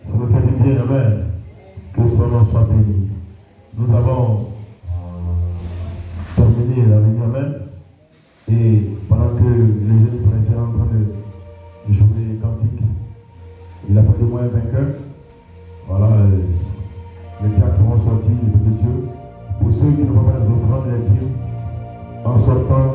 Ça me fait du bien, amen. Que son nom soit béni. Nous avons terminé la réunion, amen. Et pendant que les jeunes frères étaient en train de jouer les cantiques, il a fait de moi un vainqueur. Voilà, les diacres seront sortis, les de Dieu. Pour ceux qui ne voient pas les offrandes, les dîmes, en sortant,